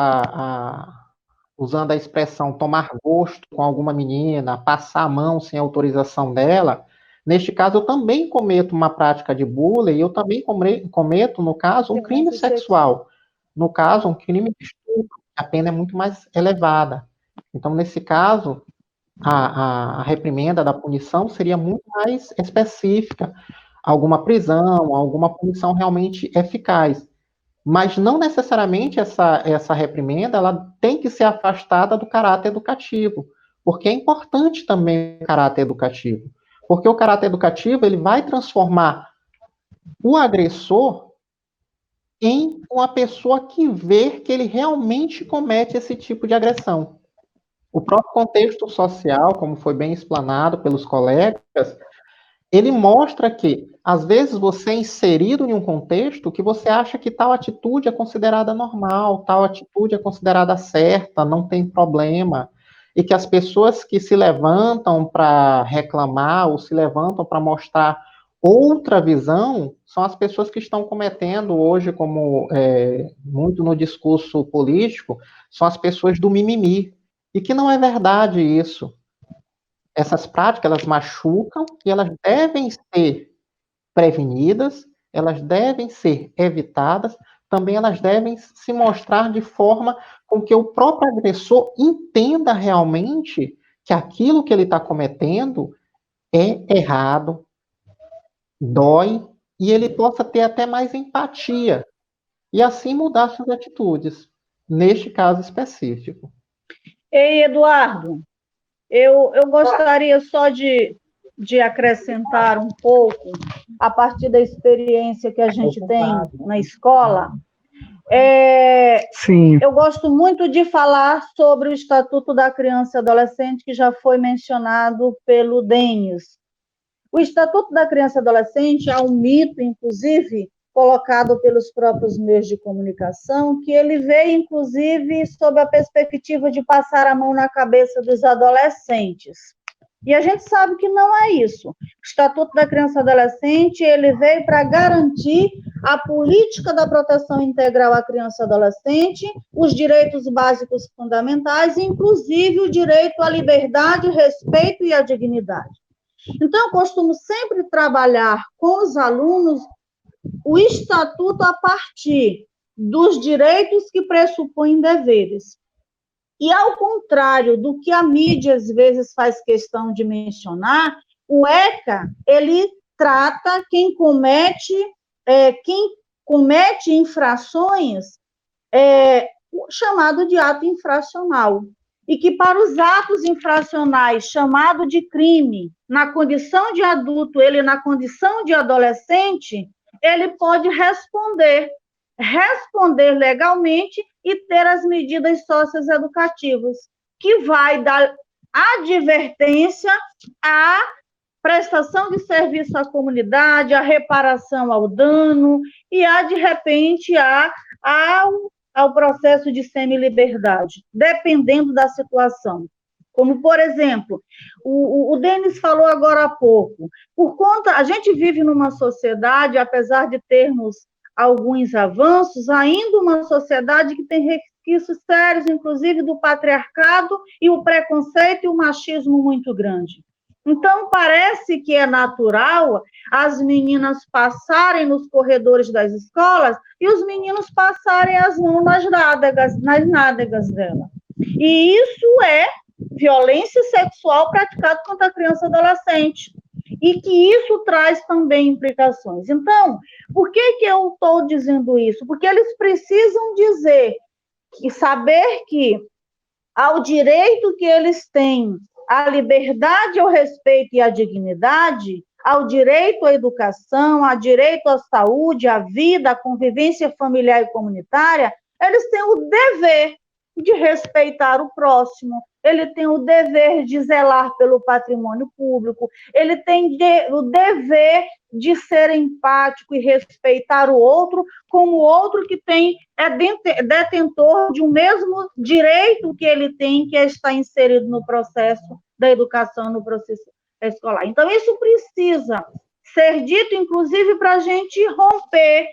usando a expressão tomar gosto com alguma menina, passar a mão sem autorização dela, neste caso eu também cometo uma prática de bullying, eu também cometo, no caso, um crime sexual. No caso, um crime de estupro, a pena é muito mais elevada. Então, nesse caso, a reprimenda da punição seria muito mais específica, alguma prisão, alguma punição realmente eficaz. Mas não necessariamente essa reprimenda ela tem que ser afastada do caráter educativo, porque é importante também o caráter educativo, porque o caráter educativo ele vai transformar o agressor em uma pessoa que vê que ele realmente comete esse tipo de agressão. O próprio contexto social, como foi bem explanado pelos colegas, ele mostra que, às vezes, você é inserido em um contexto que você acha que tal atitude é considerada normal, tal atitude é considerada certa, não tem problema, e que as pessoas que se levantam para reclamar ou se levantam para mostrar outra visão são as pessoas que estão cometendo hoje, como muito no discurso político, são as pessoas do mimimi, e que não é verdade isso. Essas práticas, elas machucam e elas devem ser prevenidas, elas devem ser evitadas, também elas devem se mostrar de forma com que o próprio agressor entenda realmente que aquilo que ele está cometendo é errado, dói, e ele possa ter até mais empatia, e assim mudar suas atitudes, neste caso específico. Ei, Eduardo, eu gostaria só de de acrescentar um pouco, a partir da experiência que a gente tem na escola. Sim. Eu gosto muito de falar sobre o Estatuto da Criança e Adolescente, que já foi mencionado pelo Denis. O Estatuto da Criança e Adolescente é um mito, inclusive, colocado pelos próprios meios de comunicação, que ele veio, inclusive, sob a perspectiva de passar a mão na cabeça dos adolescentes. E a gente sabe que não é isso. O Estatuto da Criança e Adolescente, ele veio para garantir a política da proteção integral à criança e adolescente, os direitos básicos fundamentais, inclusive o direito à liberdade, respeito e à dignidade. Então, eu costumo sempre trabalhar com os alunos o Estatuto a partir dos direitos que pressupõem deveres. E, ao contrário do que a mídia, às vezes, faz questão de mencionar, o ECA, ele trata quem comete infrações, chamado de ato infracional. E que, para os atos infracionais, chamado de crime, na condição de adulto, ele na condição de adolescente, ele pode responder legalmente e ter as medidas socioeducativas, que vai dar advertência à prestação de serviço à comunidade, à reparação ao dano e, de repente, ao processo de semi-liberdade, dependendo da situação. Como, por exemplo, o Denis falou agora há pouco, a gente vive numa sociedade, apesar de termos alguns avanços, ainda uma sociedade que tem resquícios sérios, inclusive do patriarcado e o preconceito e o machismo muito grande. Então, parece que é natural as meninas passarem nos corredores das escolas e os meninos passarem as mãos nas nádegas dela. E isso é violência sexual praticada contra a criança e adolescente. E que isso traz também implicações. Então, por que eu estou dizendo isso? Porque eles precisam dizer e saber que, ao direito que eles têm à liberdade, ao respeito e à dignidade, ao direito à educação, ao direito à saúde, à vida, à convivência familiar e comunitária, eles têm o dever de respeitar o próximo, ele tem o dever de zelar pelo patrimônio público, ele tem o dever de ser empático e respeitar o outro como o outro que é detentor de um mesmo direito que ele tem, que é estar inserido no processo da educação, no processo escolar. Então, isso precisa ser dito, inclusive, para a gente romper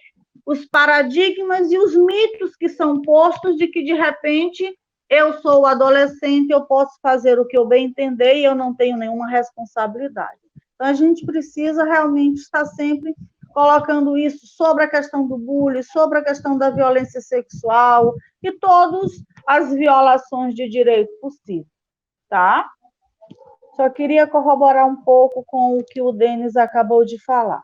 os paradigmas e os mitos que são postos de que, de repente, eu sou adolescente, eu posso fazer o que eu bem entender e eu não tenho nenhuma responsabilidade. Então, a gente precisa realmente estar sempre colocando isso sobre a questão do bullying, sobre a questão da violência sexual e todas as violações de direito possíveis, tá? Só queria corroborar um pouco com o que o Denis acabou de falar.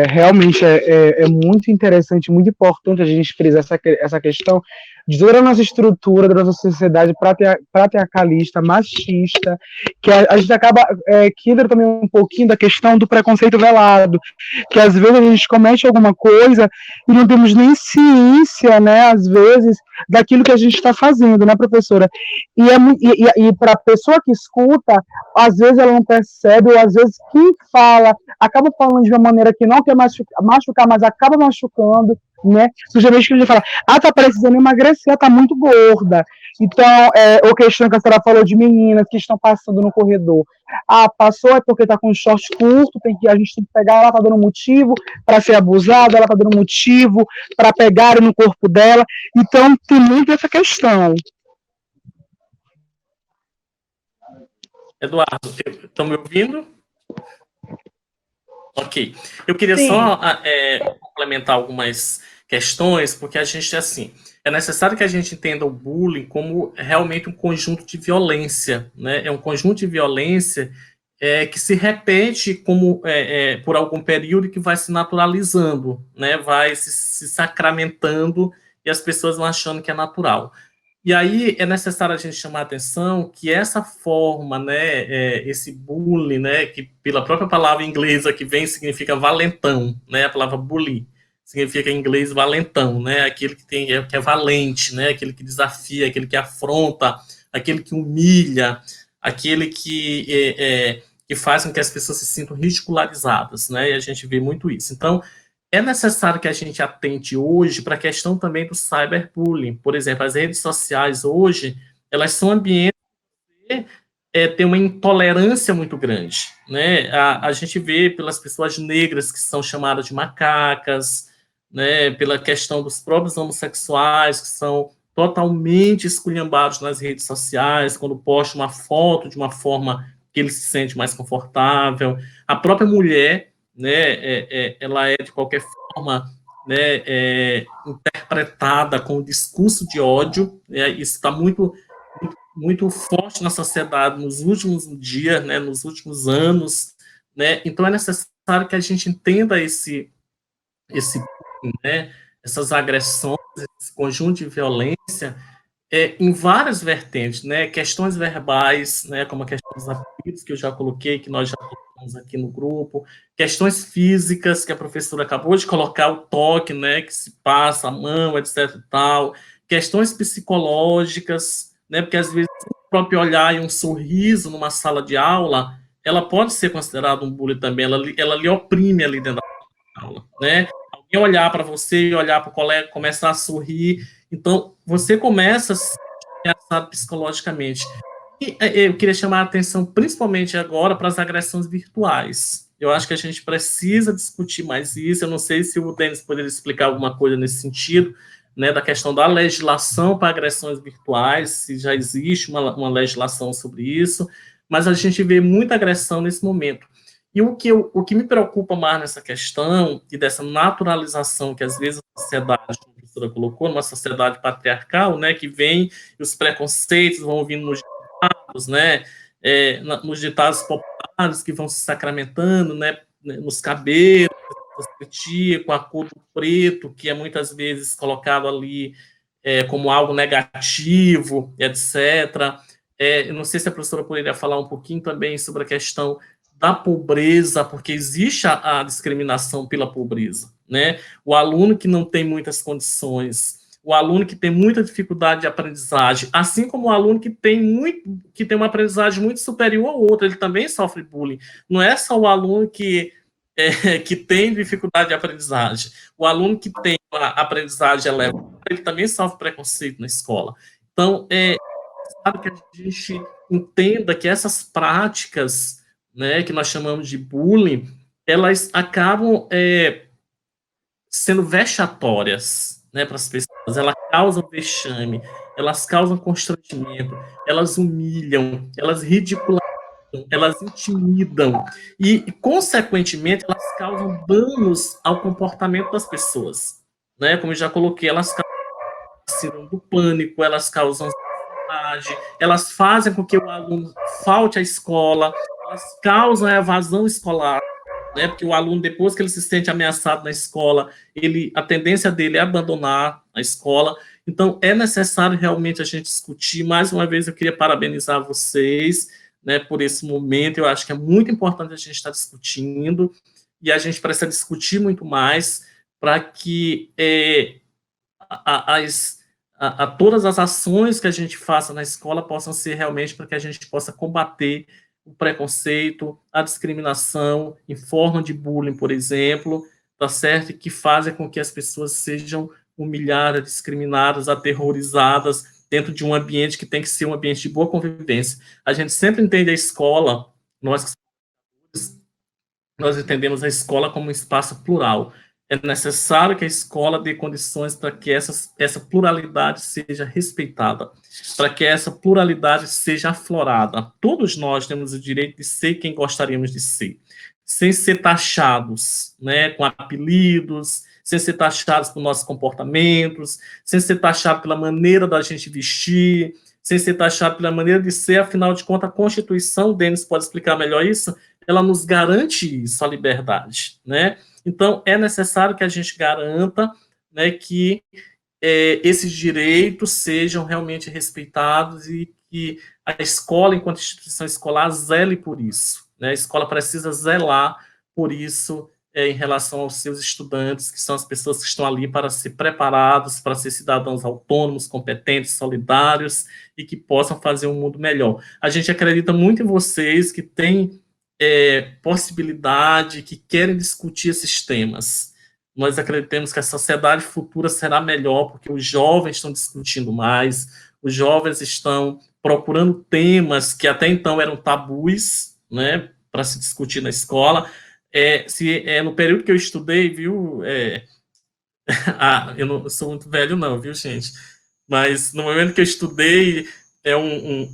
Realmente é muito interessante, muito importante a gente frisar essa questão de toda a nossa estrutura, da nossa sociedade patriarcalista, machista, que a gente acaba que entra também um pouquinho da questão do preconceito velado, que às vezes a gente comete alguma coisa e não temos nem ciência, né, às vezes, daquilo que a gente está fazendo, né, professora? E para a pessoa que escuta, às vezes ela não percebe, ou às vezes quem fala acaba falando de uma maneira que não quer machucar, mas acaba machucando, né? Sujamente que a gente fala, tá precisando emagrecer, tá muito gorda. Então, a questão que a senhora falou de meninas que estão passando no corredor. Passou é porque tá com short curto, a gente tem que pegar, ela tá dando motivo para ser abusada, ela tá dando motivo para pegarem no corpo dela. Então, tem muito essa questão. Eduardo, estão me ouvindo? Ok. Eu queria Sim. só complementar algumas questões, porque a gente, assim, é necessário que a gente entenda o bullying como realmente um conjunto de violência, né? É um conjunto de violência que se repete como, por algum período e que vai se naturalizando, né? Vai se sacramentando e as pessoas vão achando que é natural. E aí é necessário a gente chamar a atenção que essa forma, né, esse bullying, né, que pela própria palavra inglesa que vem significa valentão, né, a palavra bully significa em inglês valentão, né, aquele que é valente, né, aquele que desafia, aquele que afronta, aquele que humilha, aquele que faz com que as pessoas se sintam ridicularizadas, né, e a gente vê muito isso. Então, é necessário que a gente atente hoje para a questão também do cyberbullying. Por exemplo, as redes sociais hoje, elas são ambientes que têm uma intolerância muito grande, né? A gente vê pelas pessoas negras que são chamadas de macacas, né? Pela questão dos próprios homossexuais que são totalmente esculhambados nas redes sociais, quando postam uma foto de uma forma que ele se sente mais confortável. A própria mulher, né, ela é de qualquer forma, né, interpretada com o discurso de ódio, né, isso está muito forte na sociedade nos últimos dias, né, nos últimos anos, né, então é necessário que a gente entenda né, essas agressões, esse conjunto de violência, em várias vertentes, né, questões verbais, né, como a questão dos apelidos que eu já coloquei, que nós já colocamos aqui no grupo, questões físicas que a professora acabou de colocar, o toque, né, que se passa, a mão, etc e tal, questões psicológicas, né, porque às vezes o próprio olhar e um sorriso numa sala de aula, ela pode ser considerada um bullying também, ela lhe oprime ali dentro da aula, né, alguém olhar para você e olhar para o colega, começar a sorrir, então, você começa a se ameaçar psicologicamente. E eu queria chamar a atenção, principalmente agora, para as agressões virtuais. Eu acho que a gente precisa discutir mais isso. Eu não sei se o Denis poderia explicar alguma coisa nesse sentido, né, da questão da legislação para agressões virtuais, se já existe uma legislação sobre isso, mas a gente vê muita agressão nesse momento. E o que me preocupa mais nessa questão e dessa naturalização que às vezes a sociedade, como a professora colocou, numa sociedade patriarcal, né, que vem e os preconceitos vão vindo nos ditados, né, nos ditados populares que vão se sacramentando, né, nos cabelos, com a cor do preto, que é muitas vezes colocado ali como algo negativo, etc. Eu não sei se a professora poderia falar um pouquinho também sobre a questão da pobreza, porque existe a discriminação pela pobreza, né? O aluno que não tem muitas condições, o aluno que tem muita dificuldade de aprendizagem, assim como o aluno que tem uma aprendizagem muito superior ao outro, ele também sofre bullying. Não é só o aluno que tem dificuldade de aprendizagem. O aluno que tem a aprendizagem elevada, ele também sofre preconceito na escola. Então, sabe que a gente entenda que essas práticas, né, que nós chamamos de bullying, elas acabam sendo vexatórias, né, para as pessoas. Elas causam vexame, elas causam constrangimento, elas humilham, elas ridicularizam, elas intimidam e, consequentemente, elas causam danos ao comportamento das pessoas, né? Como eu já coloquei, elas causam síndrome do pânico, elas causam ansiedade, elas fazem com que o aluno falte à escola, elas causam a evasão escolar, né? Porque o aluno, depois que ele se sente ameaçado na escola, a tendência dele é abandonar a escola. Então, é necessário realmente a gente discutir. Mais uma vez, eu queria parabenizar vocês, né, por esse momento. Eu acho que é muito importante a gente estar discutindo, e a gente precisa discutir muito mais para que todas as ações que a gente faça na escola possam ser realmente para que a gente possa combater o preconceito, a discriminação em forma de bullying, por exemplo, tá certo? E que fazem com que as pessoas sejam humilhadas, discriminadas, aterrorizadas dentro de um ambiente que tem que ser um ambiente de boa convivência. A gente sempre entende a escola, nós entendemos a escola como um espaço plural. É necessário que a escola dê condições para que essa pluralidade seja respeitada, para que essa pluralidade seja aflorada. Todos nós temos o direito de ser quem gostaríamos de ser, sem ser taxados, né, com apelidos, sem ser taxados por nossos comportamentos, sem ser taxados pela maneira da gente vestir, sem ser taxado pela maneira de ser. Afinal de contas, a Constituição, o Denis pode explicar melhor isso, ela nos garante isso, a liberdade, né? Então, é necessário que a gente garanta, né, que esses direitos sejam realmente respeitados e que a escola, enquanto instituição escolar, zele por isso, né? A escola precisa zelar por isso em relação aos seus estudantes, que são as pessoas que estão ali para ser preparados, para ser cidadãos autônomos, competentes, solidários e que possam fazer um mundo melhor. A gente acredita muito em vocês que têm possibilidade, que querem discutir esses temas. Nós acreditamos que a sociedade futura será melhor, porque os jovens estão discutindo mais, os jovens estão procurando temas que até então eram tabus, né, para se discutir na escola. No período que eu estudei, viu, eu não sou muito velho não, viu, gente? Mas no momento que eu estudei,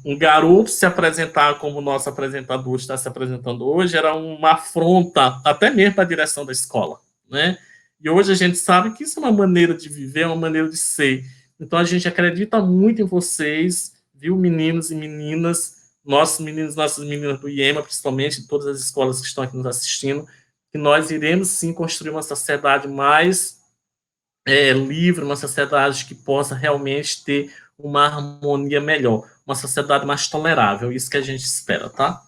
um garoto se apresentar como o nosso apresentador está se apresentando hoje, era uma afronta, até mesmo para a direção da escola, né? E hoje a gente sabe que isso é uma maneira de viver, é uma maneira de ser. Então a gente acredita muito em vocês, viu, meninos e meninas, nossos meninos, nossas meninas do IEMA, principalmente, todas as escolas que estão aqui nos assistindo, que nós iremos sim construir uma sociedade mais livre, uma sociedade que possa realmente ter uma harmonia melhor, uma sociedade mais tolerável, isso que a gente espera, tá?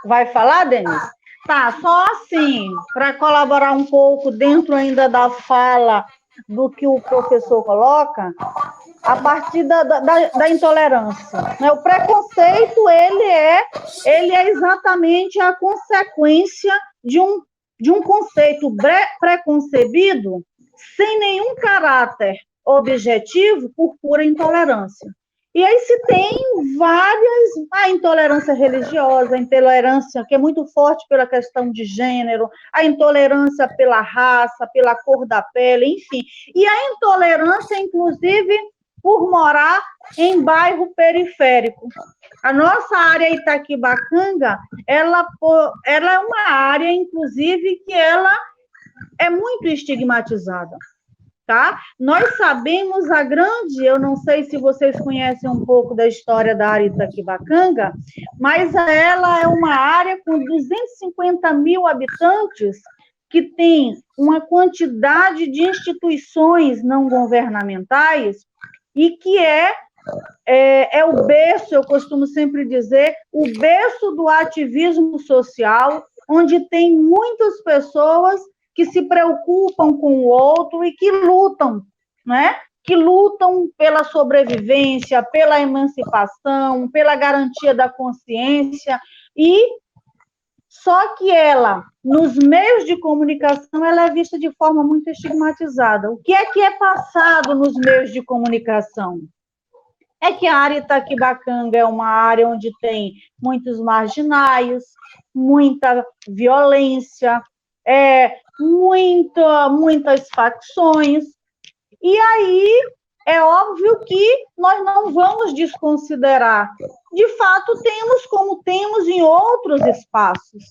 Vai falar, Denise? Tá, só assim, para colaborar um pouco dentro ainda da fala do que o professor coloca, a partir da intolerância, né? O preconceito, ele é exatamente a consequência de um conceito preconcebido sem nenhum caráter objetivo por pura intolerância. E aí se tem a intolerância religiosa, a intolerância que é muito forte pela questão de gênero, a intolerância pela raça, pela cor da pele, enfim. E a intolerância, inclusive, por morar em bairro periférico. A nossa área Itaquibacanga, ela é uma área, inclusive, que ela é muito estigmatizada. Tá? Nós sabemos eu não sei se vocês conhecem um pouco da história da área Itaquibacanga, mas ela é uma área com 250 mil habitantes que tem uma quantidade de instituições não governamentais e que é o berço, eu costumo sempre dizer, o berço do ativismo social, onde tem muitas pessoas que se preocupam com o outro e que lutam, né? Que lutam pela sobrevivência, pela emancipação, pela garantia da consciência, e só que ela, nos meios de comunicação, ela é vista de forma muito estigmatizada. O que é passado nos meios de comunicação? É que a área Itaquibacanga é uma área onde tem muitos marginais, muita violência, muitas facções, e aí é óbvio que nós não vamos desconsiderar. De fato, temos como temos em outros espaços,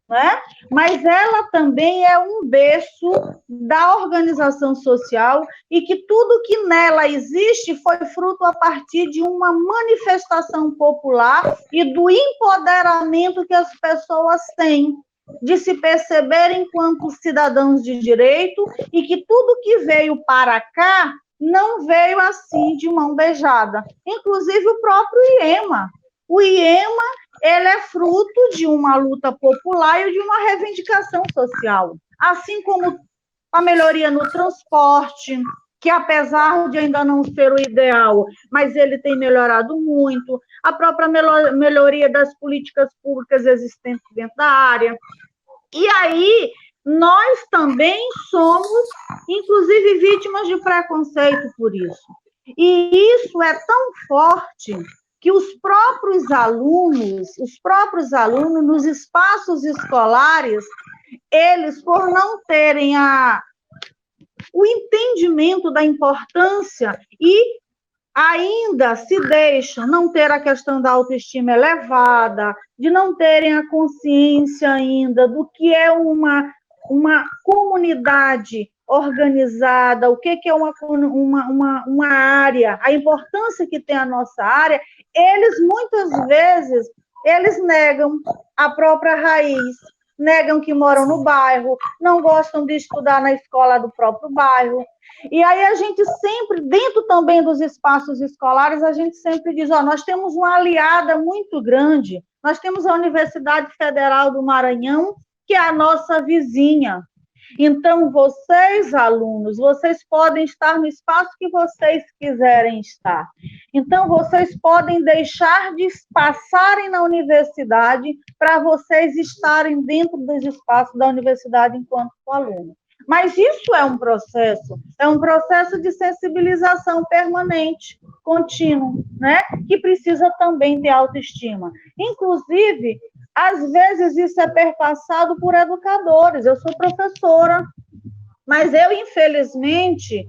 né? Mas ela também é um berço da organização social e que tudo que nela existe foi fruto a partir de uma manifestação popular e do empoderamento que as pessoas têm de se perceber enquanto cidadãos de direito e que tudo que veio para cá não veio assim de mão beijada. Inclusive o próprio IEMA. O IEMA, ele é fruto de uma luta popular e de uma reivindicação social. Assim como a melhoria no transporte, que apesar de ainda não ser o ideal, mas ele tem melhorado muito, a própria melhoria das políticas públicas existentes dentro da área. E aí, nós também somos, inclusive, vítimas de preconceito por isso. E isso é tão forte que os próprios alunos nos espaços escolares, eles, por não terem o entendimento da importância e ainda se deixam não ter a questão da autoestima elevada, de não terem a consciência ainda do que é uma comunidade organizada, o que é uma área, a importância que tem a nossa área, eles muitas vezes eles negam a própria raiz, negam que moram no bairro, não gostam de estudar na escola do próprio bairro. E aí a gente sempre, dentro também dos espaços escolares, a gente sempre diz, nós temos uma aliada muito grande, nós temos a Universidade Federal do Maranhão, que é a nossa vizinha. Então, vocês, alunos, vocês podem estar no espaço que vocês quiserem estar. Então, vocês podem deixar de passarem na universidade para vocês estarem dentro dos espaços da universidade enquanto aluno. Mas isso é um processo de sensibilização permanente, contínuo, né? Que precisa também ter autoestima. Inclusive, às vezes isso é perpassado por educadores. Eu sou professora, mas eu, infelizmente,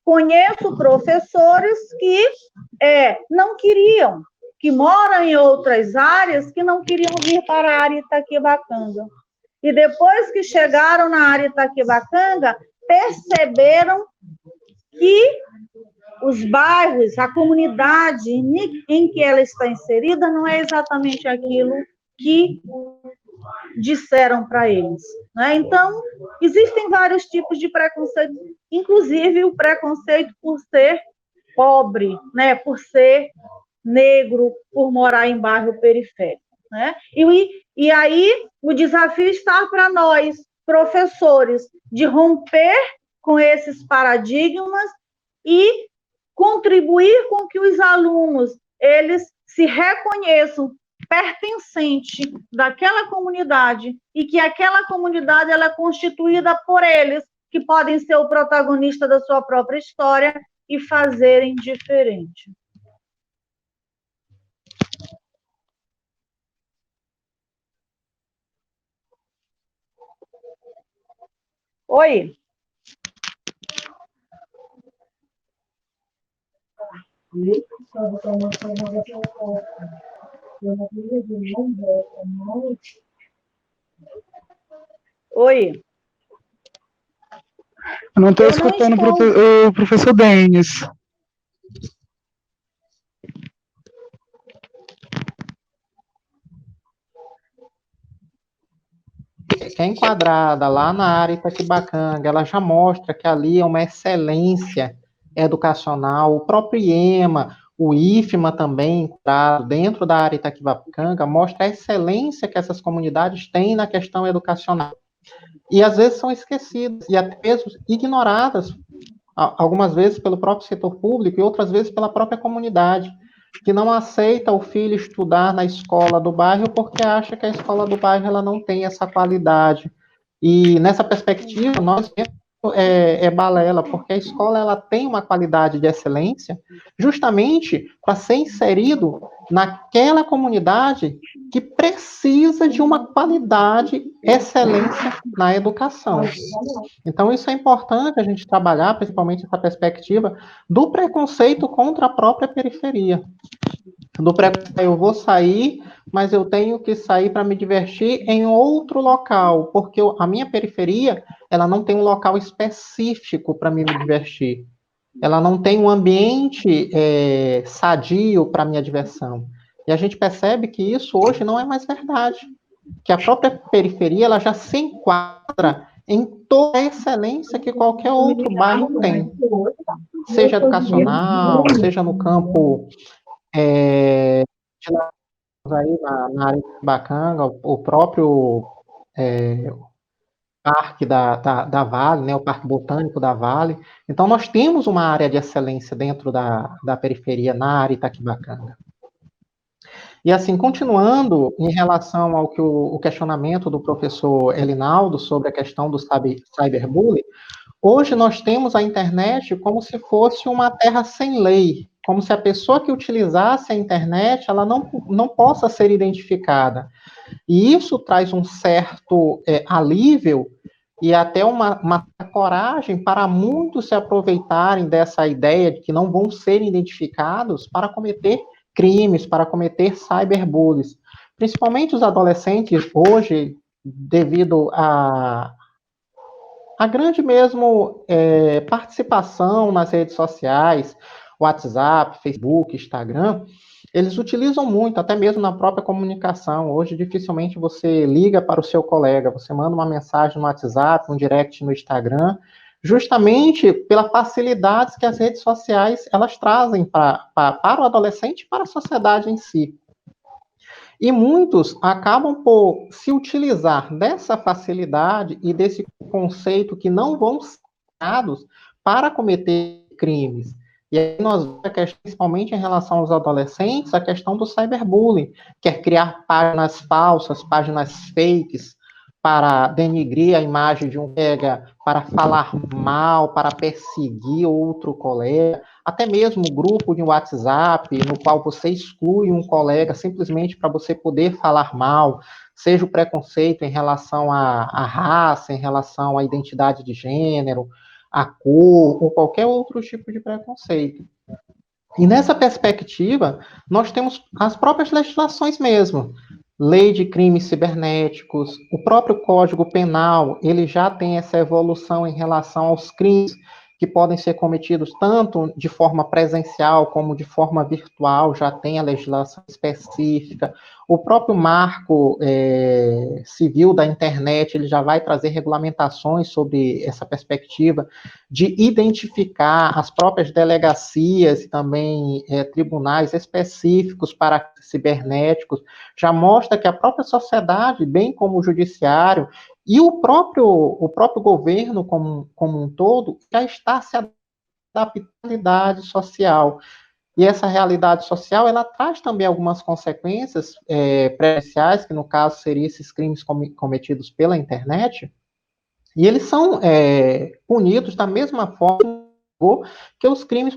conheço professores que não queriam, que moram em outras áreas, que não queriam vir para a área Itaquibacanga. E depois que chegaram na área Itaquibacanga, perceberam que os bairros, a comunidade em que ela está inserida não é exatamente aquilo que disseram para eles. Né? Então, existem vários tipos de preconceito, inclusive o preconceito por ser pobre, né? Por ser negro, por morar em bairro periférico. Né? E aí, o desafio está para nós, professores, de romper com esses paradigmas e contribuir com que os alunos eles se reconheçam pertencente daquela comunidade e que aquela comunidade ela é constituída por eles, que podem ser o protagonista da sua própria história e fazerem diferente. Oi. Oi. Eu não estou escutando o professor Denis. Que é enquadrada lá na área Itaquibacanga, ela já mostra que ali é uma excelência educacional. O próprio IEMA, o IFMA também, dentro da área Itaquibacanga, mostra a excelência que essas comunidades têm na questão educacional. E às vezes são esquecidas e até mesmo ignoradas, algumas vezes pelo próprio setor público e outras vezes pela própria comunidade, que não aceita o filho estudar na escola do bairro porque acha que a escola do bairro ela não tem essa qualidade. E nessa perspectiva, nós balela, porque a escola ela tem uma qualidade de excelência justamente para ser inserido naquela comunidade que precisa de uma qualidade, excelência na educação. Então, isso é importante a gente trabalhar, principalmente essa perspectiva do preconceito contra a própria periferia. Do preconceito, eu vou sair, mas eu tenho que sair para me divertir em outro local, porque a minha periferia, ela não tem um local específico para me divertir. Ela não tem um ambiente sadio para minha diversão. E a gente percebe que isso hoje não é mais verdade. Que a própria periferia, ela já se enquadra em toda a excelência que qualquer outro bairro tem. Seja educacional, seja no campo aí na área de Bacanga, o próprio parque da Vale, né, o Parque Botânico da Vale. Então, nós temos uma área de excelência dentro da periferia, na área Itaquibacanga. E assim, continuando em relação ao que o questionamento do professor Elinaldo sobre a questão do cyberbullying, hoje nós temos a internet como se fosse uma terra sem lei, como se a pessoa que utilizasse a internet, ela não possa ser identificada. E isso traz um certo alívio e até uma coragem para muitos se aproveitarem dessa ideia de que não vão ser identificados para cometer crimes, para cometer cyberbullies. Principalmente os adolescentes hoje, devido a grande mesmo participação nas redes sociais, WhatsApp, Facebook, Instagram, eles utilizam muito, até mesmo na própria comunicação. Hoje, dificilmente você liga para o seu colega, você manda uma mensagem no WhatsApp, um direct no Instagram, justamente pela facilidade que as redes sociais elas trazem para o adolescente e para a sociedade em si. E muitos acabam por se utilizar dessa facilidade e desse conceito que não vão ser usados para cometer crimes. E aí nós vemos, principalmente em relação aos adolescentes, a questão do cyberbullying, que é criar páginas falsas, páginas fakes, para denigrir a imagem de um colega, para falar mal, para perseguir outro colega, até mesmo o grupo de WhatsApp, no qual você exclui um colega simplesmente para você poder falar mal, seja o preconceito em relação à raça, em relação à identidade de gênero, à cor, ou qualquer outro tipo de preconceito. E nessa perspectiva, nós temos as próprias legislações mesmo. Lei de crimes cibernéticos, o próprio Código Penal, ele já tem essa evolução em relação aos crimes que podem ser cometidos tanto de forma presencial como de forma virtual, já tem a legislação específica. O próprio marco civil da internet, ele já vai trazer regulamentações sobre essa perspectiva de identificar as próprias delegacias e também tribunais específicos para cibernéticos, já mostra que a própria sociedade, bem como o judiciário, e o próprio governo como um todo, já está se adaptando à realidade social. E essa realidade social, ela traz também algumas consequências presenciais, que no caso seriam esses crimes cometidos pela internet, e eles são punidos da mesma forma que os crimes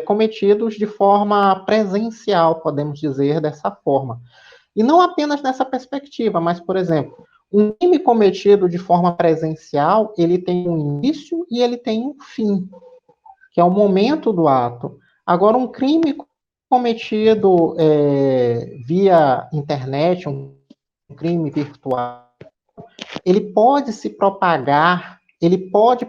cometidos de forma presencial, podemos dizer dessa forma. E não apenas nessa perspectiva, mas, por exemplo, um crime cometido de forma presencial, ele tem um início e ele tem um fim, que é o momento do ato. Agora, um crime cometido via internet, um crime virtual, ele pode se propagar, ele pode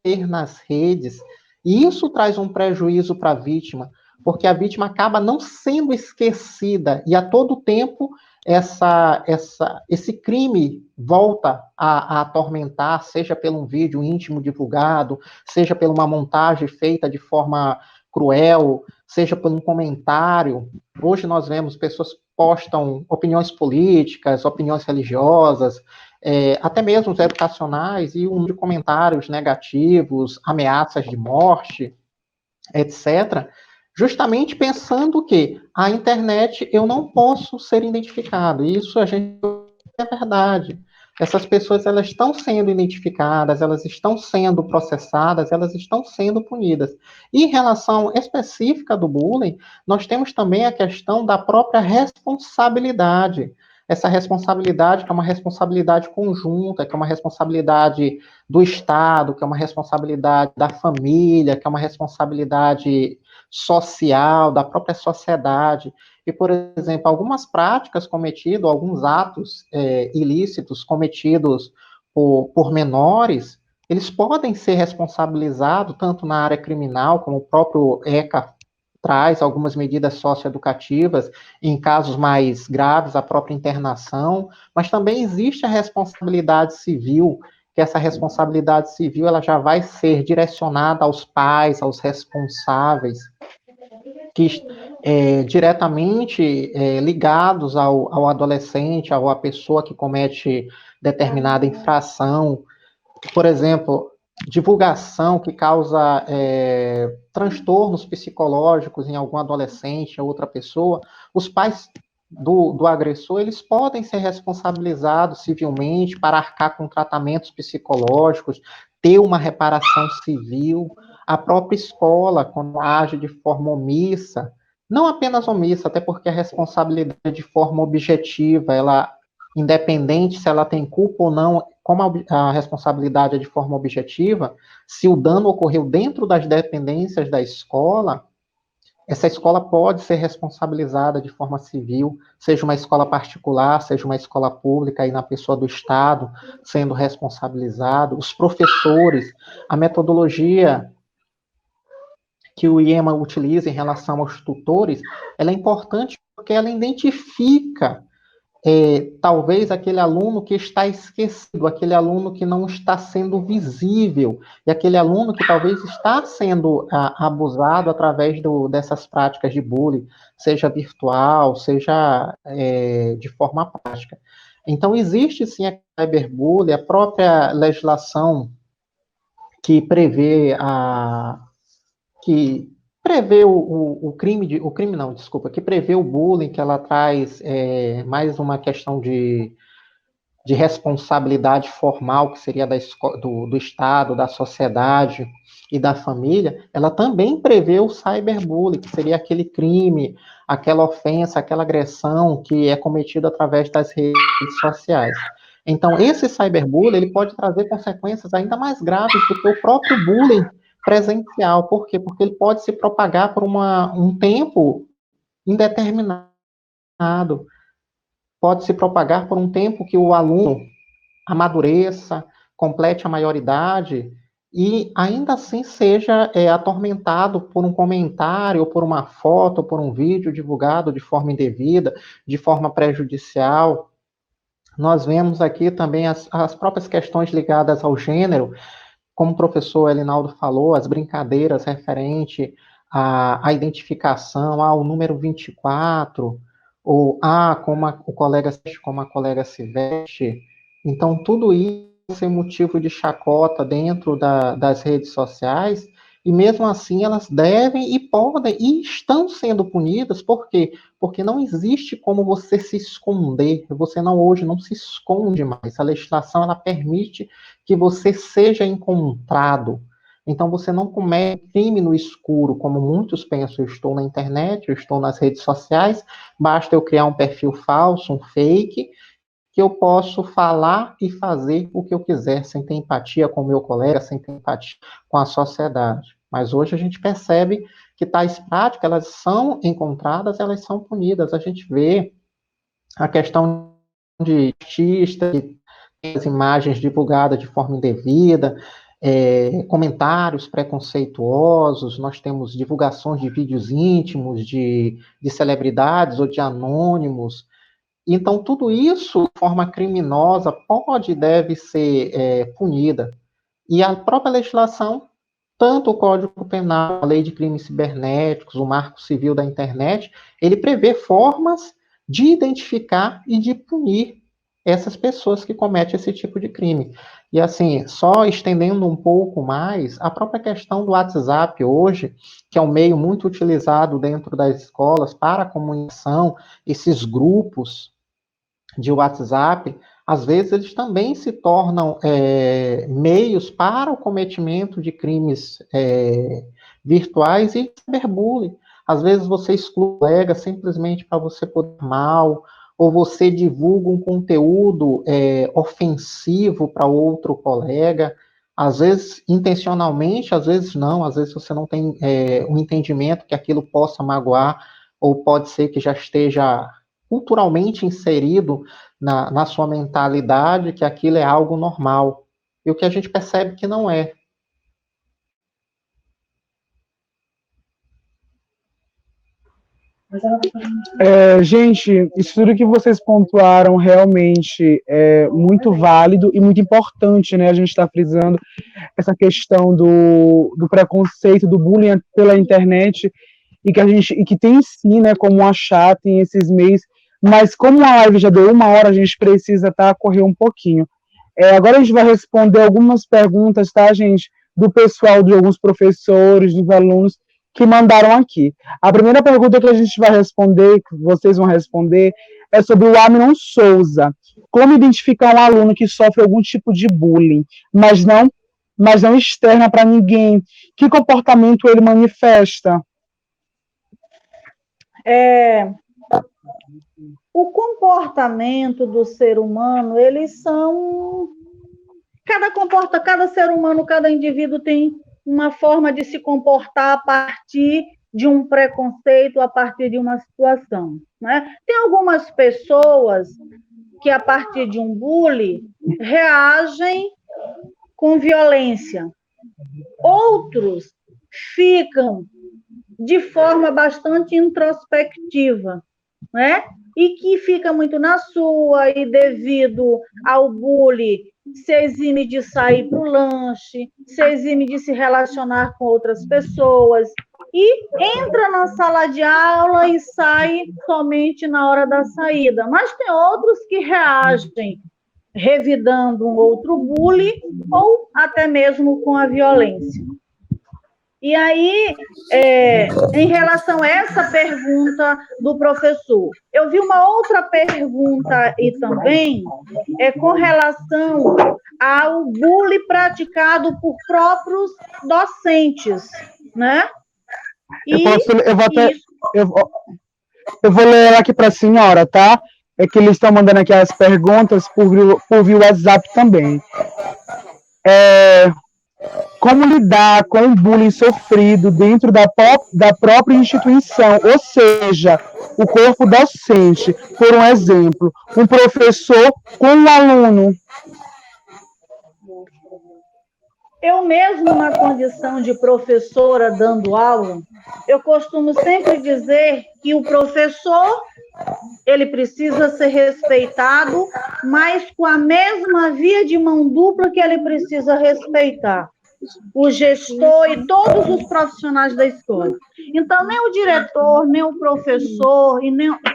ter nas redes, e isso traz um prejuízo para a vítima, porque a vítima acaba não sendo esquecida, e a todo tempo esse crime volta a atormentar, seja pelo um vídeo íntimo divulgado, seja por uma montagem feita de forma cruel, seja por um comentário. Hoje nós vemos pessoas que postam opiniões políticas, opiniões religiosas, até mesmo os educacionais, e um de comentários negativos, ameaças de morte, etc., justamente pensando que a internet eu não posso ser identificado. Isso a gente é verdade. Essas pessoas elas estão sendo identificadas, elas estão sendo processadas, elas estão sendo punidas. E em relação específica do bullying, nós temos também a questão da própria responsabilidade. Essa responsabilidade que é uma responsabilidade conjunta, que é uma responsabilidade do Estado, que é uma responsabilidade da família, que é uma responsabilidade social, da própria sociedade. E, por exemplo, algumas práticas cometidas, alguns atos ilícitos cometidos por menores, eles podem ser responsabilizados tanto na área criminal, como o próprio ECA traz algumas medidas socioeducativas, em casos mais graves, a própria internação, mas também existe a responsabilidade civil, que essa responsabilidade civil ela já vai ser direcionada aos pais, aos responsáveis, que diretamente ligados ao adolescente, à pessoa que comete determinada infração. Por exemplo, divulgação que causa transtornos psicológicos em algum adolescente ou outra pessoa, os pais do agressor, eles podem ser responsabilizados civilmente para arcar com tratamentos psicológicos, ter uma reparação civil. A própria escola, quando age de forma omissa, não apenas omissa, até porque a responsabilidade de forma objetiva, ela, independente se ela tem culpa ou não, como a responsabilidade é de forma objetiva, se o dano ocorreu dentro das dependências da escola, essa escola pode ser responsabilizada de forma civil, seja uma escola particular, seja uma escola pública, aí na pessoa do Estado sendo responsabilizado, os professores, a metodologia que o IEMA utiliza em relação aos tutores, ela é importante porque ela identifica talvez aquele aluno que está esquecido, aquele aluno que não está sendo visível, e aquele aluno que talvez está sendo abusado através dessas práticas de bullying, seja virtual, seja de forma prática. Então, existe sim a cyberbullying, a própria legislação que prevê que prevê o bullying, que ela traz mais uma questão de responsabilidade formal, que seria do Estado, da sociedade e da família, ela também prevê o cyberbullying, que seria aquele crime, aquela ofensa, aquela agressão que é cometida através das redes sociais. Então, esse cyberbullying, ele pode trazer consequências ainda mais graves do que o próprio bullying presencial. Por quê? Porque ele pode se propagar por um tempo indeterminado. Pode se propagar por um tempo que o aluno amadureça, complete a maioridade e ainda assim seja atormentado por um comentário, ou por uma foto, ou por um vídeo divulgado de forma indevida, de forma prejudicial. Nós vemos aqui também as próprias questões ligadas ao gênero, como o professor Elinaldo falou, as brincadeiras referente à identificação, ao número 24, ou como a colega se veste. Então, tudo isso é motivo de chacota dentro das redes sociais, e mesmo assim elas devem e podem e estão sendo punidas. Por quê? Porque não existe como você se esconder. Você hoje não se esconde mais. A legislação ela permite que você seja encontrado. Então, você não comete crime no escuro, como muitos pensam. Eu estou na internet, eu estou nas redes sociais, basta eu criar um perfil falso, um fake, que eu posso falar e fazer o que eu quiser, sem ter empatia com o meu colega, sem ter empatia com a sociedade. Mas hoje a gente percebe que tais práticas, elas são encontradas, elas são punidas. A gente vê a questão de artista, as imagens divulgadas de forma indevida, comentários preconceituosos, nós temos divulgações de vídeos íntimos de celebridades ou de anônimos. Então, tudo isso, de forma criminosa, pode e deve ser punida. E a própria legislação, tanto o Código Penal, a Lei de Crimes Cibernéticos, o Marco Civil da Internet, ele prevê formas de identificar e de punir essas pessoas que cometem esse tipo de crime. E assim, só estendendo um pouco mais, a própria questão do WhatsApp hoje, que é um meio muito utilizado dentro das escolas para a comunicação, esses grupos de WhatsApp, às vezes eles também se tornam meios para o cometimento de crimes virtuais e cyberbullying. Às vezes você exclui o colega simplesmente para você poder mal, ou você divulga um conteúdo ofensivo para outro colega, às vezes intencionalmente, às vezes não, às vezes você não tem um entendimento que aquilo possa magoar, ou pode ser que já esteja culturalmente inserido na sua mentalidade que aquilo é algo normal. E o que a gente percebe que não é. Gente, isso tudo que vocês pontuaram realmente é muito válido e muito importante, né? A gente está frisando essa questão do preconceito, do bullying pela internet e que tem sim, né, como um achar, tem esses meios, mas como a live já deu 1 hora, a gente precisa correr um pouquinho. Agora a gente vai responder algumas perguntas, tá, gente, do pessoal, de alguns professores, dos alunos que mandaram aqui. A primeira pergunta que a gente vai responder, que vocês vão responder, é sobre o Aminon Souza. Como identificar um aluno que sofre algum tipo de bullying, mas não externa para ninguém? Que comportamento ele manifesta? O comportamento do ser humano, eles são... Cada ser humano, cada indivíduo tem uma forma de se comportar a partir de um preconceito, a partir de uma situação, né? Tem algumas pessoas que, a partir de um bullying, reagem com violência. Outros ficam de forma bastante introspectiva, né? E que fica muito na sua, e devido ao bullying, se exime de sair para o lanche, se exime de se relacionar com outras pessoas, e entra na sala de aula e sai somente na hora da saída. Mas tem outros que reagem revidando um outro bullying ou até mesmo com a violência. E aí, em relação a essa pergunta do professor, eu vi uma outra pergunta e também com relação ao bullying praticado por próprios docentes, né? Eu vou ler ela aqui para a senhora, tá? É que eles estão mandando aqui as perguntas por via WhatsApp também. Como lidar com o bullying sofrido dentro da própria instituição, ou seja, o corpo docente, por um exemplo, um professor com um aluno. Eu mesmo, na condição de professora dando aula, eu costumo sempre dizer que o professor, ele precisa ser respeitado, mas com a mesma via de mão dupla que ele precisa respeitar o gestor e todos os profissionais da escola. Então, nem o diretor, nem o professor,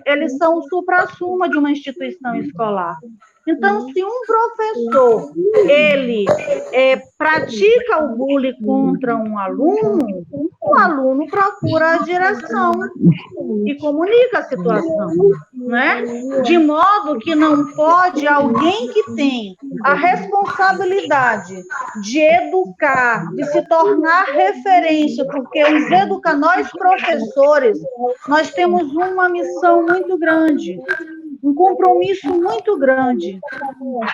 eles são o suprassumo de uma instituição escolar. Então, se um professor, ele pratica o bullying contra um aluno, o aluno procura a direção e comunica a situação, né? De modo que não pode alguém que tem a responsabilidade de educar, de se tornar referência, porque nós professores, nós temos uma missão muito grande, um compromisso muito grande.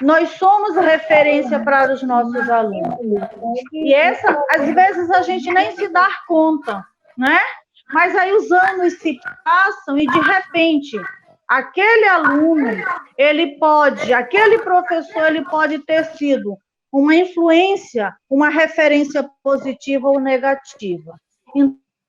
Nós somos referência para os nossos alunos. E às vezes, a gente nem se dá conta, né? Mas aí os anos se passam e, de repente, aquele aluno, aquele professor, ele pode ter sido uma influência, uma referência positiva ou negativa.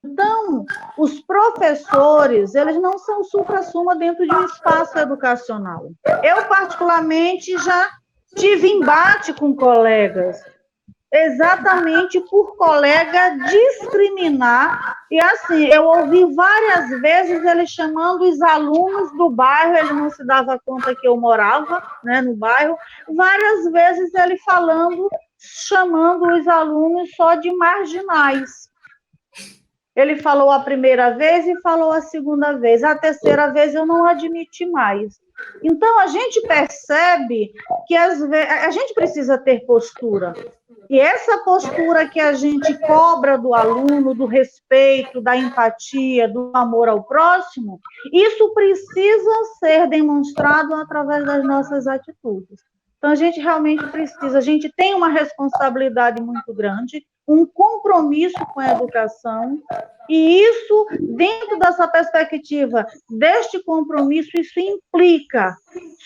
Então, os professores, eles não são supra-suma dentro de um espaço educacional. Eu, particularmente, já tive embate com colegas, exatamente por colega discriminar, e assim, eu ouvi várias vezes ele chamando os alunos do bairro, ele não se dava conta que eu morava, né, no bairro, várias vezes ele chamando os alunos só de marginais. Ele falou a primeira vez e falou a segunda vez. A terceira vez eu não admiti mais. Então, a gente percebe que às vezes, a gente precisa ter postura. E essa postura que a gente cobra do aluno, do respeito, da empatia, do amor ao próximo, isso precisa ser demonstrado através das nossas atitudes. Então, a gente realmente precisa, a gente tem uma responsabilidade muito grande, um compromisso com a educação, e isso, dentro dessa perspectiva, deste compromisso, isso implica,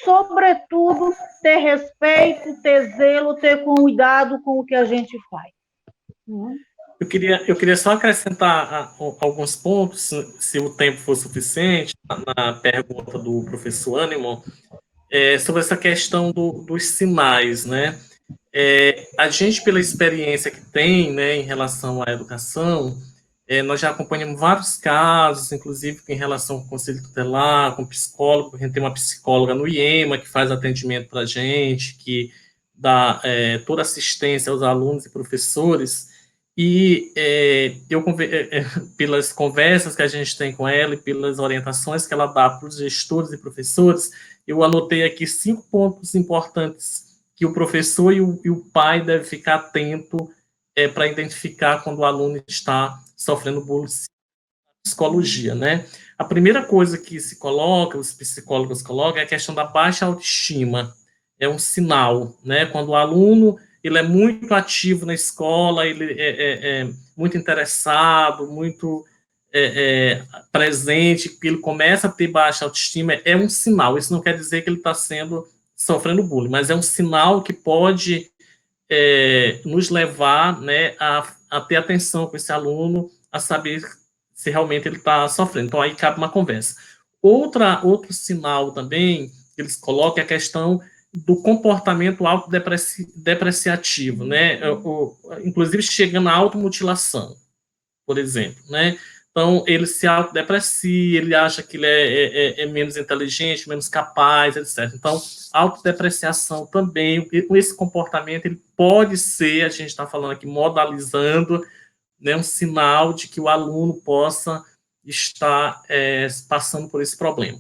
sobretudo, ter respeito, ter zelo, ter cuidado com o que a gente faz. Eu queria só acrescentar alguns pontos, se o tempo for suficiente, na pergunta do professor Ânimo, sobre essa questão dos sinais, né? A gente, pela experiência que tem, né, em relação à educação, nós já acompanhamos vários casos, inclusive em relação ao conselho tutelar, com psicólogo. A gente tem uma psicóloga no IEMA que faz atendimento para a gente, que dá toda assistência aos alunos e professores, e pelas conversas que a gente tem com ela e pelas orientações que ela dá para os gestores e professores, eu anotei aqui 5 pontos importantes que o professor e o pai devem ficar atento para identificar quando o aluno está sofrendo bullying na psicologia, né? A primeira coisa que se coloca, os psicólogos colocam, é a questão da baixa autoestima. É um sinal, né? Quando o aluno ele é muito ativo na escola, ele é muito interessado, muito presente, ele começa a ter baixa autoestima, é um sinal. Isso não quer dizer que ele está sofrendo bullying, mas é um sinal que pode nos levar, né, a ter atenção com esse aluno, a saber se realmente ele está sofrendo. Então, aí cabe uma conversa. Outro sinal também que eles colocam é a questão do comportamento autodepreciativo, né? Inclusive chegando à automutilação, por exemplo, né? Então, ele se autodeprecia, ele acha que ele é menos inteligente, menos capaz, etc. Então, autodepreciação também, esse comportamento, ele pode ser, a gente está falando aqui, modalizando, né, um sinal de que o aluno possa estar passando por esse problema.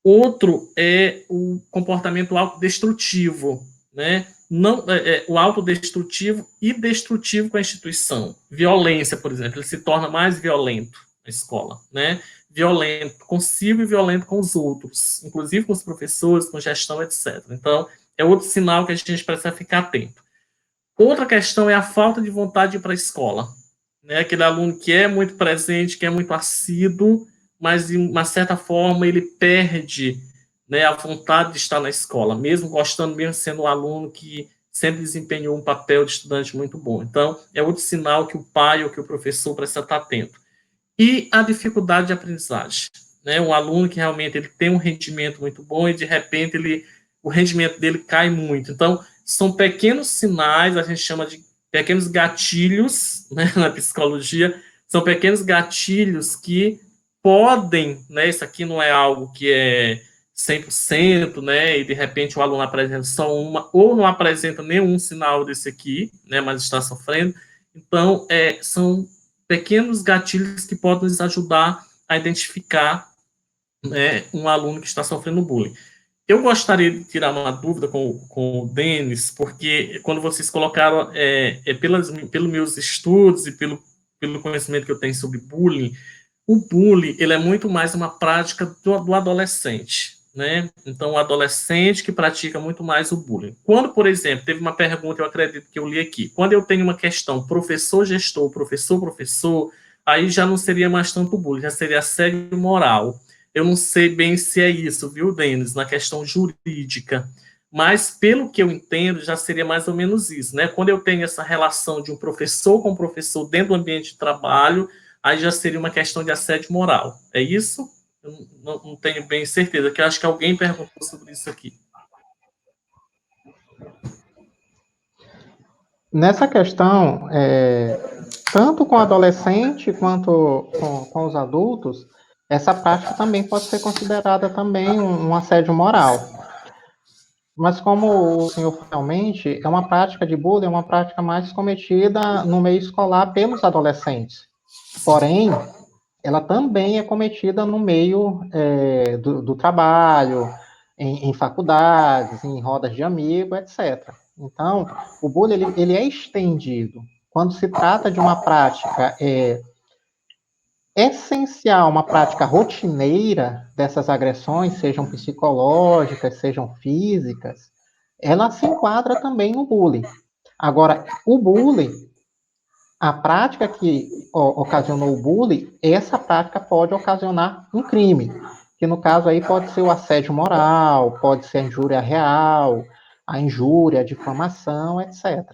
Outro é o comportamento autodestrutivo, né? Não, o autodestrutivo e destrutivo com a instituição. Violência, por exemplo, ele se torna mais violento na escola, né? Violento consigo e violento com os outros, inclusive com os professores, com gestão, etc. Então, é outro sinal que a gente precisa ficar atento. Outra questão é a falta de vontade de ir para a escola, né? Aquele aluno que é muito presente, que é muito assíduo, mas de uma certa forma ele perde, né, a vontade de estar na escola, mesmo gostando, mesmo sendo um aluno que sempre desempenhou um papel de estudante muito bom. Então, é outro sinal que o pai ou que o professor precisa estar atento. E a dificuldade de aprendizagem, né? Um aluno que realmente ele tem um rendimento muito bom e, de repente, o rendimento dele cai muito. Então, são pequenos sinais, a gente chama de pequenos gatilhos, né, na psicologia, são pequenos gatilhos que podem, né, isso aqui não é algo que é 100%, né, e de repente o aluno apresenta só uma, ou não apresenta nenhum sinal desse aqui, né, mas está sofrendo. Então, são pequenos gatilhos que podem nos ajudar a identificar, né, um aluno que está sofrendo bullying. Eu gostaria de tirar uma dúvida com o Denis, porque quando vocês colocaram, pelos meus estudos e pelo conhecimento que eu tenho sobre bullying, o bullying ele é muito mais uma prática do adolescente, né? Então, o adolescente que pratica muito mais o bullying. Quando, por exemplo, teve uma pergunta, eu acredito que eu li aqui, quando eu tenho uma questão professor-gestor, professor-professor, aí já não seria mais tanto bullying, já seria assédio moral. Eu não sei bem se é isso, viu, Denis, na questão jurídica, mas pelo que eu entendo, já seria mais ou menos isso, né? Quando eu tenho essa relação de um professor com professor dentro do ambiente de trabalho, aí já seria uma questão de assédio moral. É isso? Eu não tenho bem certeza, que eu acho que alguém perguntou sobre isso aqui. Nessa questão, tanto com adolescente quanto com os adultos, essa prática também pode ser considerada também um assédio moral. Mas como o senhor realmente, é uma prática de bullying, é uma prática mais cometida no meio escolar pelos adolescentes. Porém, ela também é cometida no meio do trabalho, em faculdades, em rodas de amigo, etc. Então, o bullying ele é estendido. Quando se trata de uma prática essencial, uma prática rotineira dessas agressões, sejam psicológicas, sejam físicas, ela se enquadra também no bullying. Agora, o bullying, a prática que ocasionou o bullying, essa prática pode ocasionar um crime, que no caso aí pode ser o assédio moral, pode ser a injúria real, a injúria, a difamação, etc.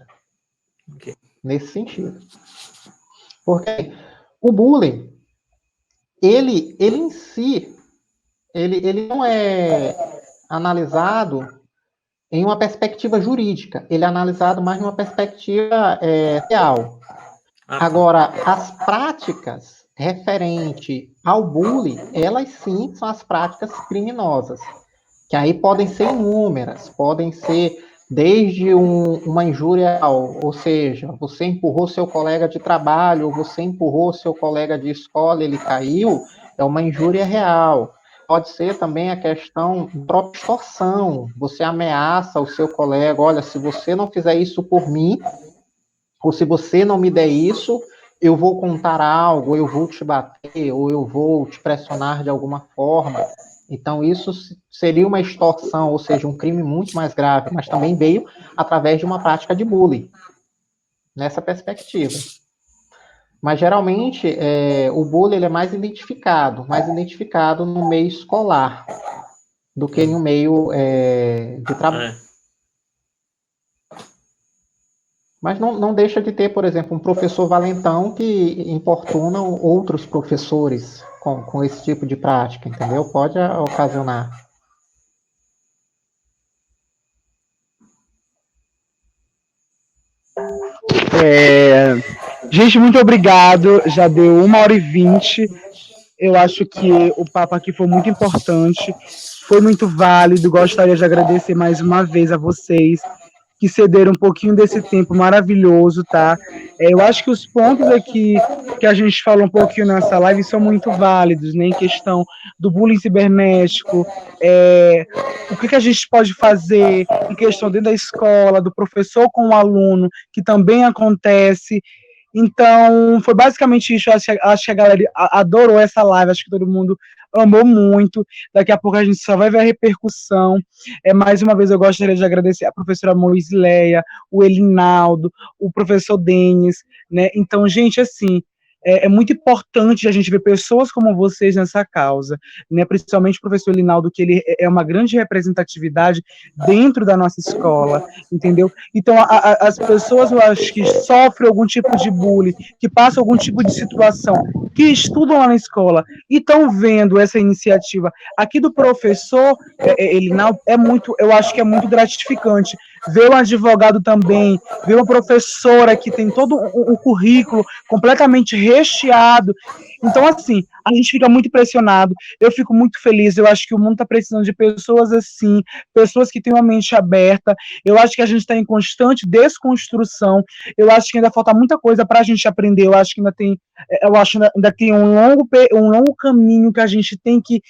Okay. Nesse sentido. Porque o bullying, ele em si, ele não é analisado em uma perspectiva jurídica, ele é analisado mais numa perspectiva real. Agora, as práticas referentes ao bullying, elas sim são as práticas criminosas, que aí podem ser inúmeras, podem ser desde uma injúria, ou seja, você empurrou seu colega de trabalho, ou você empurrou seu colega de escola, ele caiu, é uma injúria real. Pode ser também a questão da extorsão, você ameaça o seu colega, olha, se você não fizer isso por mim, ou se você não me der isso, eu vou contar algo, eu vou te bater, ou eu vou te pressionar de alguma forma. Então, isso seria uma extorsão, ou seja, um crime muito mais grave, mas também veio através de uma prática de bullying, nessa perspectiva. Mas, geralmente, o bullying ele é mais identificado no meio escolar, do que no meio de trabalho. Mas não deixa de ter, por exemplo, um professor valentão que importuna outros professores com esse tipo de prática, entendeu? Pode ocasionar. Gente, muito obrigado. Já deu 1h20. Eu acho que o papo aqui foi muito importante, foi muito válido. Gostaria de agradecer mais uma vez a vocês que cederam um pouquinho desse tempo maravilhoso, tá? Eu acho que os pontos aqui que a gente falou um pouquinho nessa live são muito válidos, né? Em questão do bullying cibernético, o que a gente pode fazer em questão dentro da escola, do professor com o aluno, que também acontece. Então, foi basicamente isso. Acho que a galera adorou essa live, acho que todo mundo amou muito. Daqui a pouco a gente só vai ver a repercussão. Mais uma vez, eu gostaria de agradecer a professora Moisleia, o Elinaldo, o professor Denis, né? Então, gente, assim, é muito importante a gente ver pessoas como vocês nessa causa, né? Principalmente o professor Elinaldo, que ele é uma grande representatividade dentro da nossa escola, entendeu? Então, as pessoas, eu acho que sofrem algum tipo de bullying, que passam algum tipo de situação, que estudam lá na escola e estão vendo essa iniciativa aqui do professor Elinaldo, eu acho que é muito gratificante. Ver um advogado também, ver uma professora que tem todo um currículo completamente recheado. Então, assim, a gente fica muito impressionado, eu fico muito feliz, eu acho que o mundo está precisando de pessoas assim, pessoas que têm uma mente aberta. Eu acho que a gente está em constante desconstrução, eu acho que ainda falta muita coisa para a gente aprender, eu acho que ainda tem um longo caminho que a gente tem que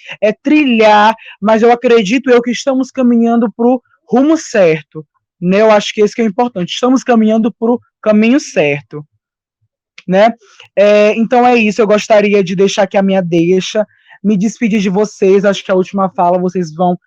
trilhar, mas eu acredito que estamos caminhando para o rumo certo, né? Eu acho que esse que é importante, estamos caminhando para o caminho certo, né? Então é isso, eu gostaria de deixar aqui a minha deixa, me despedir de vocês, acho que a última fala vocês vão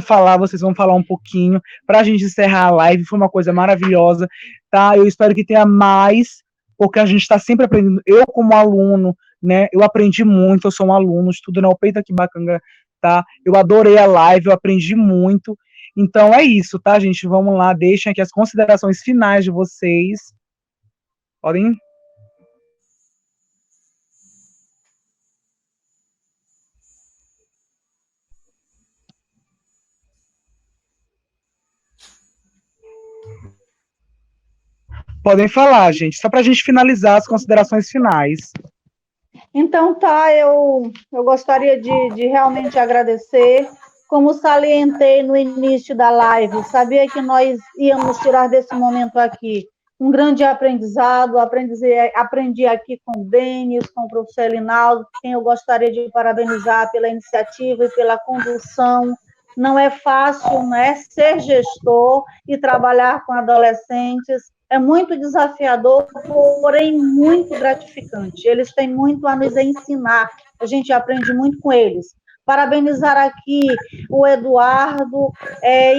falar um pouquinho, para a gente encerrar a live, foi uma coisa maravilhosa, tá? Eu espero que tenha mais, porque a gente está sempre aprendendo, eu como aluno, né, eu aprendi muito, eu sou um aluno, estudo na UP Itaquibacanga, tá? Eu adorei a live, eu aprendi muito, então é isso, tá, gente? Vamos lá, deixem aqui as considerações finais de vocês, podem... Podem falar, gente, só para a gente finalizar as considerações finais. Então, tá, eu gostaria de realmente agradecer. Como salientei no início da live, sabia que nós íamos tirar desse momento aqui um grande aprendizado, aprendi aqui com o Denis, com o professor Elinaldo, quem eu gostaria de parabenizar pela iniciativa e pela condução. Não é fácil, né, ser gestor e trabalhar com adolescentes, é muito desafiador, porém muito gratificante. Eles têm muito a nos ensinar, a gente aprende muito com eles. Parabenizar aqui o Eduardo,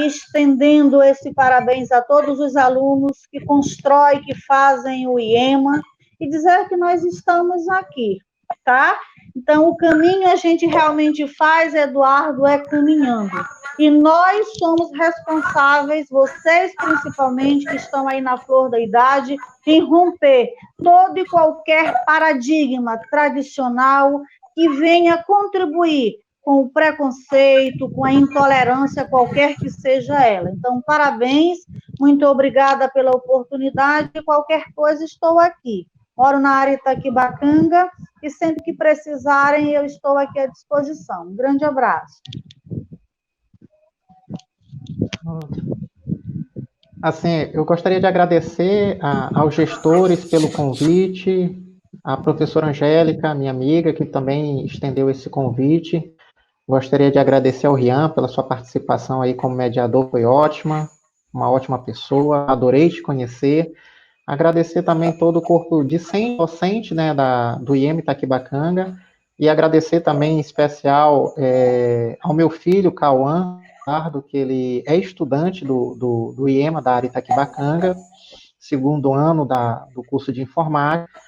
estendendo esse parabéns a todos os alunos que constroem, que fazem o IEMA, e dizer que nós estamos aqui, tá? Então, o caminho a gente realmente faz, Eduardo, é caminhando. E nós somos responsáveis, vocês principalmente, que estão aí na flor da idade, em romper todo e qualquer paradigma tradicional que venha contribuir com o preconceito, com a intolerância, qualquer que seja ela. Então, parabéns, muito obrigada pela oportunidade, qualquer coisa estou aqui. Moro na área Itaquibacanga e sempre que precisarem eu estou aqui à disposição. Um grande abraço. Assim, eu gostaria de agradecer aos gestores pelo convite, a professora Angélica, minha amiga, que também estendeu esse convite. Gostaria de agradecer ao Rian pela sua participação aí como mediador, foi ótima, uma ótima pessoa, adorei te conhecer. Agradecer também todo o corpo docente, né, do IEM Itaquibacanga, e agradecer também em especial ao meu filho, Cauã, que ele é estudante do IEMA, da área Itaquibacanga, segundo ano do curso de informática.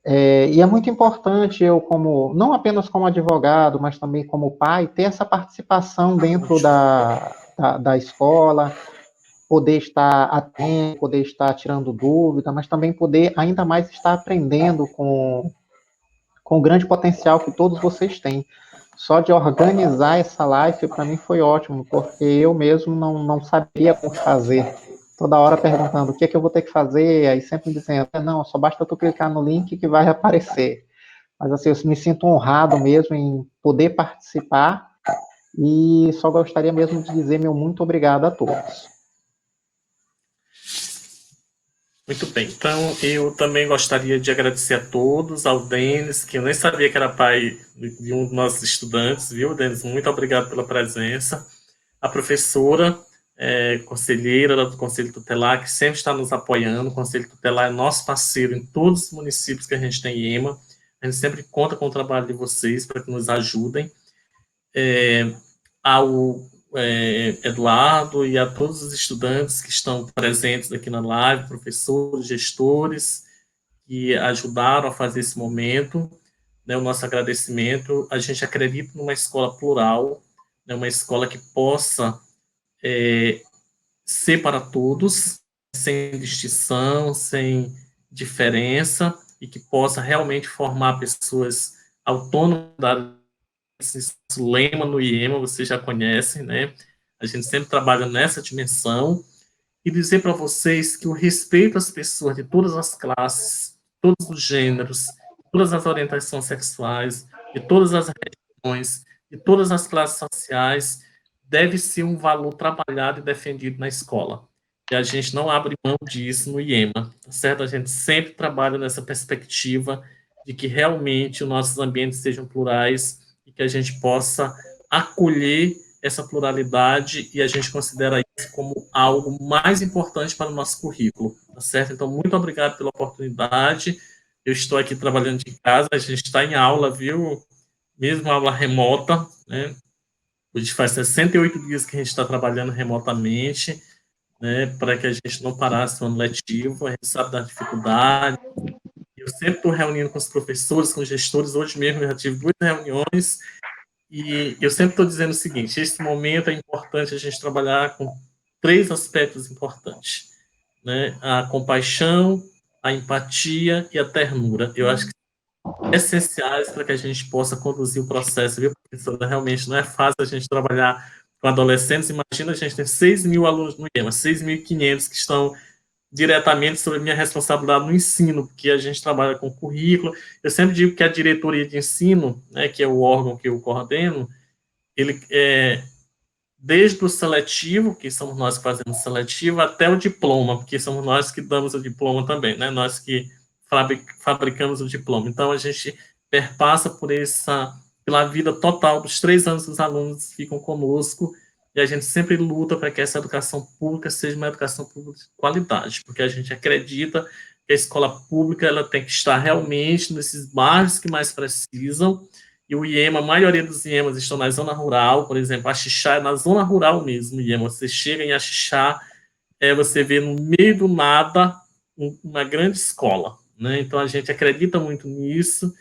E é muito importante eu, não apenas como advogado, mas também como pai, ter essa participação dentro da escola, poder estar atento, poder estar tirando dúvida, mas também poder ainda mais estar aprendendo com o grande potencial que todos vocês têm. Só de organizar essa live, para mim, foi ótimo, porque eu mesmo não sabia como fazer. Toda hora perguntando o que é que eu vou ter que fazer, aí sempre dizendo, não, só basta tu clicar no link que vai aparecer. Mas assim, eu me sinto honrado mesmo em poder participar e só gostaria mesmo de dizer meu muito obrigado a todos. Muito bem, então eu também gostaria de agradecer a todos, ao Denis, que eu nem sabia que era pai de um dos nossos estudantes, viu, Denis? Muito obrigado pela presença. A professora, conselheira do Conselho Tutelar, que sempre está nos apoiando. O Conselho Tutelar é nosso parceiro em todos os municípios que a gente tem em EMA. A gente sempre conta com o trabalho de vocês para que nos ajudem. Ao Eduardo e a todos os estudantes que estão presentes aqui na live, professores, gestores, que ajudaram a fazer esse momento, né, o nosso agradecimento. A gente acredita numa escola plural, né, uma escola que possa ser para todos, sem distinção, sem diferença, e que possa realmente formar pessoas autônomas. Esse lema no IEMA, vocês já conhecem, né? A gente sempre trabalha nessa dimensão. E dizer para vocês que o respeito às pessoas de todas as classes, todos os gêneros, todas as orientações sexuais, de todas as religiões, de todas as classes sociais, deve ser um valor trabalhado e defendido na escola. E a gente não abre mão disso no IEMA, tá certo? A gente sempre trabalha nessa perspectiva de que realmente os nossos ambientes sejam plurais e que a gente possa acolher essa pluralidade, e a gente considera isso como algo mais importante para o nosso currículo, tá certo? Então, muito obrigado pela oportunidade. Eu estou aqui trabalhando de casa, a gente está em aula, viu? Mesmo aula remota, né? Hoje faz 68 dias que a gente está trabalhando remotamente, né? Para que a gente não parasse o ano letivo. A gente sabe da dificuldade. Eu sempre estou reunindo com os professores, com os gestores. Hoje mesmo eu já tive 2 reuniões. E eu sempre estou dizendo o seguinte: esse momento é importante a gente trabalhar com 3 aspectos importantes, né? A compaixão, a empatia e a ternura. Eu acho que são essenciais para que a gente possa conduzir o processo, viu, professora? Realmente não é fácil a gente trabalhar com adolescentes. Imagina, a gente tem 6.000 alunos no IEMA, 6.500 que estão diretamente sobre a minha responsabilidade no ensino, porque a gente trabalha com currículo. Eu sempre digo que a diretoria de ensino, né, que é o órgão que eu coordeno, ele desde o seletivo, que somos nós que fazemos seletivo, até o diploma, porque somos nós que damos o diploma também, né, nós que fabricamos o diploma. Então, a gente perpassa pela vida total dos 3 anos que os alunos ficam conosco, e a gente sempre luta para que essa educação pública seja uma educação pública de qualidade, porque a gente acredita que a escola pública ela tem que estar realmente nesses bairros que mais precisam, e o IEMA, a maioria dos IEMAs estão na zona rural, por exemplo, Axixá é na zona rural mesmo, IEMA, você chega em Axixá, você vê no meio do nada uma grande escola, né? Então a gente acredita muito nisso,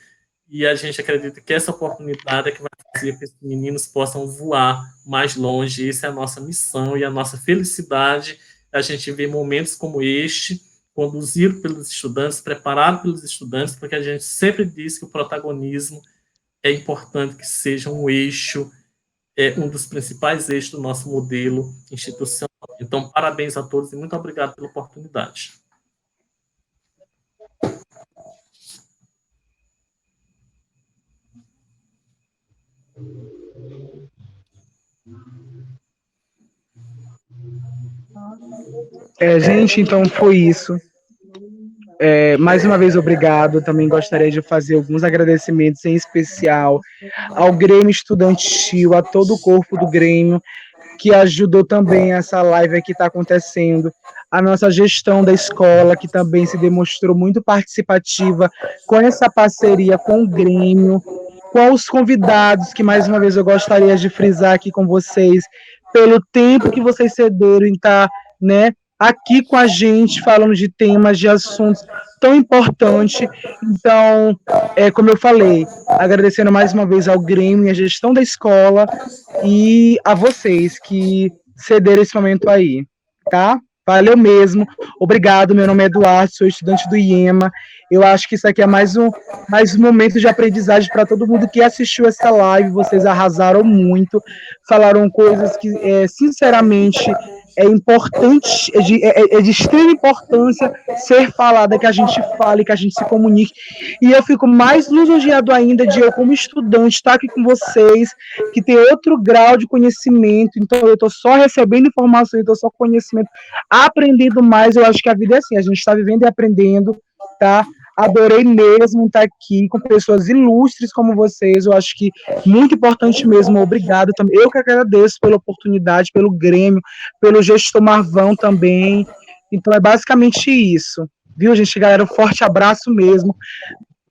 e a gente acredita que essa oportunidade é que vai fazer com que os meninos possam voar mais longe. Essa é a nossa missão e a nossa felicidade. A gente vê momentos como este, conduzido pelos estudantes, preparado pelos estudantes, porque a gente sempre diz que o protagonismo é importante que seja um eixo, um dos principais eixos do nosso modelo institucional. Então, parabéns a todos e muito obrigado pela oportunidade. Gente, então foi isso. Mais uma vez, obrigado. Também gostaria de fazer alguns agradecimentos, em especial ao Grêmio Estudantil, a todo o corpo do Grêmio, que ajudou também essa live que está acontecendo, a nossa gestão da escola, que também se demonstrou muito participativa com essa parceria com o Grêmio, com os convidados, que mais uma vez eu gostaria de frisar aqui com vocês, pelo tempo que vocês cederam em estar, né, aqui com a gente, falando de temas, de assuntos tão importantes. Então, como eu falei, agradecendo mais uma vez ao Grêmio e à gestão da escola, e a vocês que cederam esse momento aí. tá? Valeu mesmo. Obrigado, meu nome é Eduardo, sou estudante do IEMA. Eu acho que isso aqui é mais um momento de aprendizagem para todo mundo que assistiu essa live. Vocês arrasaram muito, falaram coisas que, sinceramente, é importante, é de extrema importância ser falada, que a gente fale, que a gente se comunique. E eu fico mais lisonjeado ainda de eu, como estudante, estar aqui com vocês, que tem outro grau de conhecimento. Então, eu estou só recebendo informação, eu estou só conhecimento, aprendendo mais. Eu acho que a vida é assim, a gente está vivendo e aprendendo, tá? Adorei mesmo estar aqui com pessoas ilustres como vocês. Eu acho que muito importante mesmo. Obrigado também. Eu que agradeço pela oportunidade, pelo Grêmio, pelo gestor Marvão também. Então é basicamente isso. Viu, gente, galera? Um forte abraço mesmo.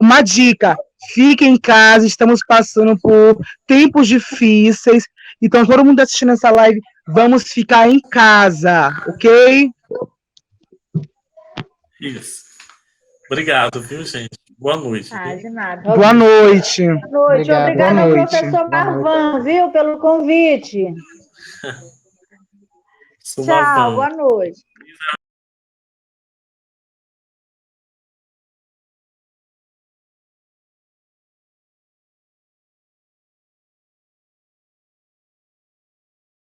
Uma dica: fiquem em casa, estamos passando por tempos difíceis. Então, todo mundo assistindo essa live, vamos ficar em casa, ok? Isso. Obrigado, viu, gente? Boa noite. Ah, de nada. Boa noite. Boa noite. Obrigado. Obrigada Boa ao noite. professor Marvão, viu, pelo convite. Sou Tchau, Marvão. boa noite.